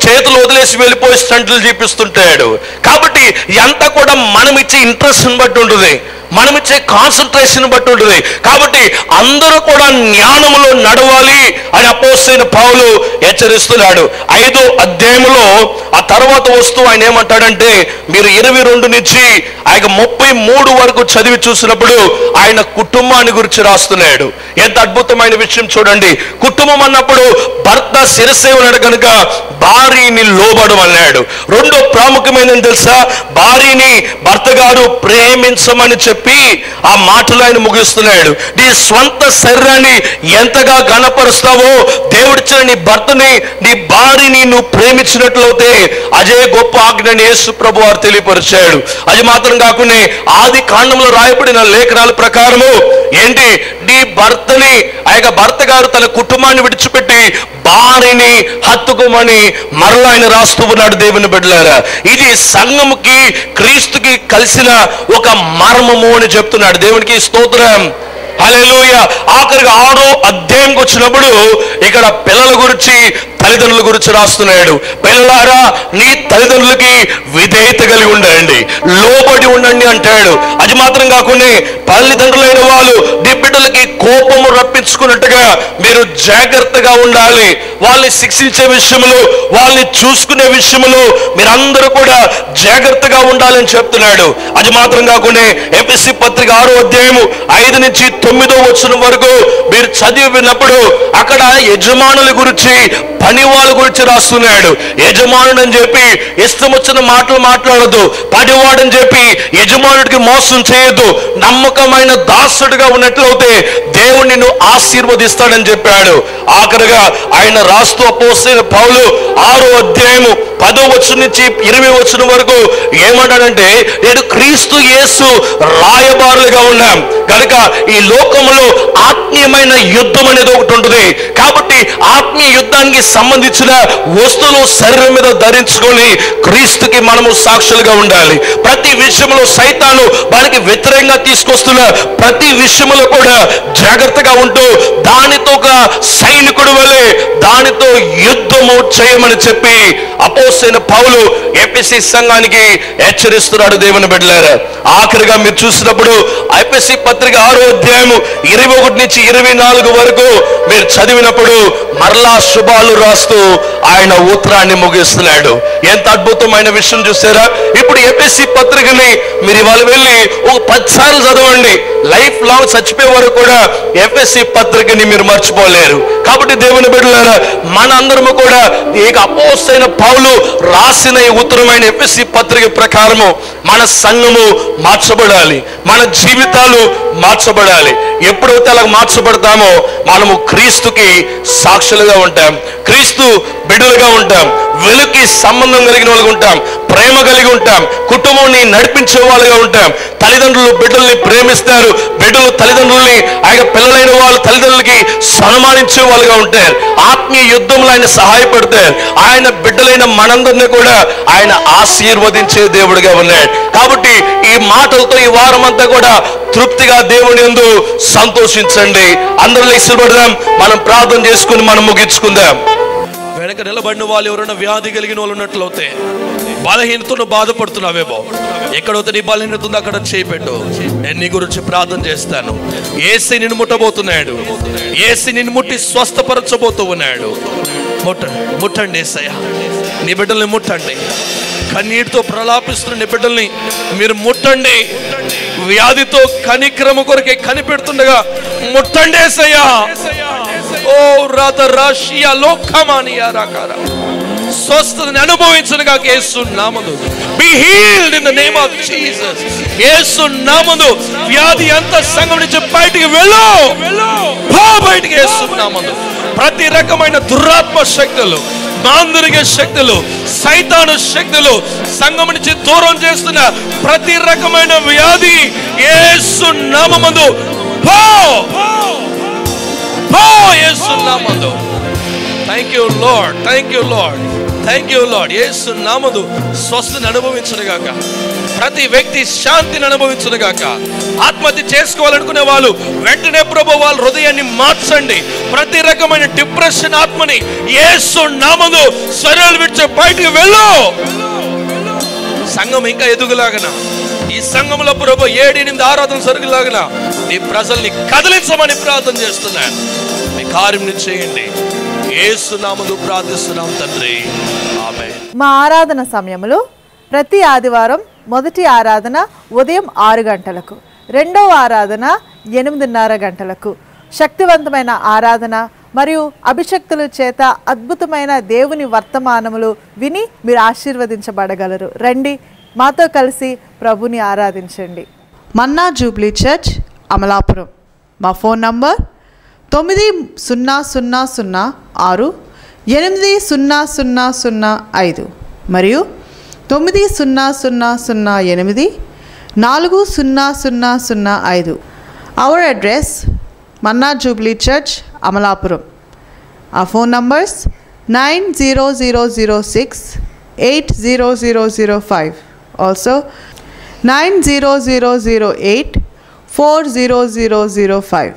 చేతులు వదిలేసి వెళ్ళిపోయి స్టంట్లు చూపిస్తుంటాడు. కాబట్టి ఎంత కూడా మనం ఇచ్చే ఇంట్రెస్ట్ని బట్టి ఉంటుంది, మనం ఇచ్చే కాన్సన్ట్రేషన్ బట్టి ఉంటుంది. కాబట్టి అందరూ కూడా జ్ఞానములో నడవాలి అని అపోస్తలుడైన పౌలు హెచ్చరిస్తున్నాడు. 5వ అధ్యాయంలో ఆ తర్వాత వస్తూ ఆయన ఏమంటాడంటే, మీరు 22 నుంచి ఆయన 33 వరకు చదివి చూసినప్పుడు ఆయన కుటుంబాన్ని గురించి రాస్తున్నాడు. ఎంత అద్భుతమైన విషయం చూడండి. కుటుంబం అన్నప్పుడు భర్త శిరస్సే ఉన్నాడు కనుక భార్యని లోబడు అన్నాడు. రెండో ప్రాముఖ్యమైనది తెలుసా, భార్యని భర్త గారు ప్రేమించమని చెప్పి ఆ మాటలు ఆయన ముగిస్తున్నాడు. నీ స్వంత శరీరాన్ని ఎంతగా ఘనపరుస్తావో దేవుడిచ్చిన నీ భర్తని, నీ భార్యని నువ్వు ప్రేమించినట్లయితే అదే గొప్ప ఆజ్ఞని యేసు ప్రభు వారు తెలియపరిచాడు. అది మాత్రం కాకుండా ఆది కాండంలో రాయబడిన లేఖనాల ప్రకారము ఏంటి, నీ భర్తని ఆయన భర్త గారు తన కుటుంబాన్ని విడిచిపెట్టి భార్యని హత్తుకోమని మరలా ఆయన రాస్తూ ఉన్నాడు. దేవుని బిడ్డలారా, ఇది సంఘముకి క్రీస్తుకి కలిసిన ఒక మర్మము అని చెప్తున్నాడు. దేవునికి స్తోత్రం, హల్లెలూయా. ఆఖరిగా 6వ అధ్యాయంకి వచ్చినప్పుడు ఇక్కడ పిల్లల గురించి, తల్లిదండ్రుల గురించి రాస్తున్నాడు. పిల్లలారా, నీ తల్లిదండ్రులకి విధేయత కలిగి ఉండండి, లోబడి ఉండండి అంటాడు. అది మాత్రం కాకుండా తల్లిదండ్రులైన వాళ్ళు నీ బిడ్డలకి కోపము రప్పించుకున్నట్టుగా మీరు జాగ్రత్తగా ఉండాలి. వాళ్ళని శిక్షించే విషయంలో, వాళ్ళని చూసుకునే విషయంలో మీరందరూ కూడా జాగ్రత్తగా ఉండాలని చెప్తున్నాడు. అది మాత్రం కాకుండా ఎఫెసీ పత్రిక 6వ అధ్యాయము 5 నుంచి 9వ వచనం వరకు మీరు చదివి విన్నప్పుడు అక్కడ యజమానుల గురించి, పని వాళ్ళ గురించి రాస్తున్నాడు. యజమానుడు అని చెప్పి ఇష్టం వచ్చిన మాటలు మాట్లాడదు, పనివాడని చెప్పి యజమానుడికి మోసం చేయొద్దు, నమ్మకమైన దాసుడిగా ఉన్నట్లయితే దేవుడు నిన్ను ఆశీర్వదిస్తాడని చెప్పాడు. ఆఖరిగా ఆయన రాస్తూ అపోస్తలుడైన పౌలు 6వ అధ్యాయము 10వ వచనం నుంచి 20వ వచనం వరకు ఏమంటాడంటే, నేను క్రీస్తు యేసు రాయబారులుగా ఉన్నాం కనుక ఈ లోకంలో ఆత్మీయమైన యుద్ధం అనేది ఒకటి ఉంటుంది. కాబట్టి ఆత్మీయ యుద్ధానికి సంబంధించిన వస్తువులు శరీరం మీద ధరించుకొని క్రీస్తుకి మనము సాక్షులుగా ఉండాలి. ప్రతి విషయంలో సైతాను మనకి వ్యతిరేకంగా తీసుకొస్తున్న ప్రతి విషయంలో కూడా జాగ్రత్తగా ఉంటూ దానితో ఒక సైనికుడు వలె దానితో యుద్ధము చేయమని చెప్పి అపోస్తలుడైన పౌలు ఎఫెసీ సంఘానికి హెచ్చరిస్తున్నాడు. దేవుని బిడ్డలారా, ఆఖరిగా మీరు చూసినప్పుడు ఎఫెసీ పత్రిక 6వ అధ్యాయము 21 నుంచి 24 వరకు మీరు చదివినప్పుడు మరలా శుభాలు రాస్తూ ఆయన ఉత్తరాన్ని ముగిస్తున్నాడు. ఎంత అద్భుతమైన విషయం చూసారా. ఇప్పుడు ఎఫెసీ పత్రికని మీరు ఇవాళ వెళ్ళి ఒక 10 సార్లు చదవండి, లైఫ్ లాంగ్ చచ్చిపోయే వరకు కూడా ఎఫెసీ పత్రికని మీరు మర్చిపోలేరు. కాబట్టి దేవుని బిడ్డలారా, మన అందరము కూడా ఈ అపోస్తలుడైన పౌలు రాసిన ఈ ఉత్తరమైన ఎఫెసీ పత్రిక ప్రకారము మన సంఘము మార్చబడాలి, మన జీవితాలు మార్చబడాలి. ఎప్పుడైతే అలా మార్చబడతామో మనము క్రీస్తుకి సాక్షులుగా ఉంటాం, క్రీస్తు బిడ్డలుగా ఉంటాం, వెలుగుకి సంబంధం కలిగిన వాళ్ళుగా ఉంటాం, ప్రేమ కలిగి ఉంటాం, కుటుంబాన్ని నడిపించే వాళ్ళుగా ఉంటాం. తల్లిదండ్రులు బిడ్డల్ని ప్రేమిస్తారు, బిడ్డలు తల్లిదండ్రుల్ని, ఆయన పిల్లలైన వాళ్ళు తల్లిదండ్రులకి సన్మానించే వాళ్ళుగా ఉంటారు. ఆత్మీయ యుద్ధంలో ఆయన సహాయపడతారు. ఆయన బిడ్డలైన మనందరినీ కూడా ఆయన ఆశీర్వదించే దేవుడిగా ఉన్నాడు. కాబట్టి ఈ మాటలతో ఈ వారం అంతా కూడా తృప్తిగా దేవుని యందు సంతోషించండి. అందరూ లేచి పడదాం, మనం ప్రార్థన చేసుకుని మనం ముగించుకుందాం. వెనక నిలబడిన వాళ్ళు ఎవరైనా వ్యాధి కలిగిన వాళ్ళు ఉన్నట్లయితే బలహీనతను బాధపడుతున్నావేమో, ఎక్కడైతే నీ బలహీనత ఉందో అక్కడ చేపెట్టు. నేను నీ గురించి ప్రార్థన చేస్తాను. యేసు నిన్ను ముట్టబోతున్నాడు. యేసు నిన్ను ముట్టి స్వస్థపరచబోతూ ఉన్నాడు. ముట్టండి యేసయ్య, నీ బిడ్డల్ని ముట్టండి. కన్నీటితో ప్రలాపిస్తున్న నీ బిడ్డల్ని మీరు ముట్టండి. వ్యాధితో కనిక్రమ కొరకే కనిపెడుతుండగా ముట్టండి యేసయ్య. ఓ రాత రాశియా లోకమానియా రాకార స్వస్థతని అనుభవించునుగా యేసు నామములో. Be healed in the name of Jesus. యేసు నామములో వ్యాధి అంతా సంఘం నుంచి బయటికి వెళ్ళు, బయటికి యేసు నామములో. ప్రతి రకమైన దురాత్మ శక్తులు, మాంత్రిక శక్తులు, సైతాను శక్తులు, సంఘం నుంచి దూరం చేస్తున్న ప్రతి రకమైన వ్యాధి యేసు నామములో పో, యేసు నామములో. Thank you Lord, thank you Lord, thank you Lord. యేసు నామములో స్వస్థతను అనుభవించునుగాక. ప్రతి వ్యక్తి శాంతిని అనుభవించునుగాక. ఆత్మహత్య చేసుకోవాలనుకునే వాళ్ళు వెంటనే ప్రభు వాళ్ళ హృదయాన్ని మార్చండి. ప్రతి రకమైన డిప్రెషన్ ఆత్మని యేసు నామములో శరీరాలు విడిచి బయటికి వెళ్ళు. సంఘం ఇంకా ఎదుగులాగన, ఈ సంఘంలో ప్రభు 7-8 ఆరాధన జరుగులాగన నీ ప్రజల్ని కదిలించమని ప్రార్థన చేస్తున్నాను. మీ కార్యం చేయండి. యేసు నామములో ప్రార్థిస్తున్నాం తండ్రి, ఆమేన్. మా ఆరాధన సమయములు ప్రతి ఆదివారం మొదటి ఆరాధన ఉదయం 6 గంటలకు, రెండవ ఆరాధన 8:30 గంటలకు. శక్తివంతమైన ఆరాధన మరియు అభిషక్తుల చేత అద్భుతమైన దేవుని వర్తమానములు విని మీరు ఆశీర్వదించబడగలరు. రండి, మాతో కలిసి ప్రభుని ఆరాధించండి. మన్నా జూబ్లీ చర్చ్, అమలాపురం. మా ఫోన్ నంబర్ 9006-800005 మరియు 9008-400005. Our address, Manna Jubilee Church, Amalapuram. Our phone numbers 90006-80005. Also 90008-40005.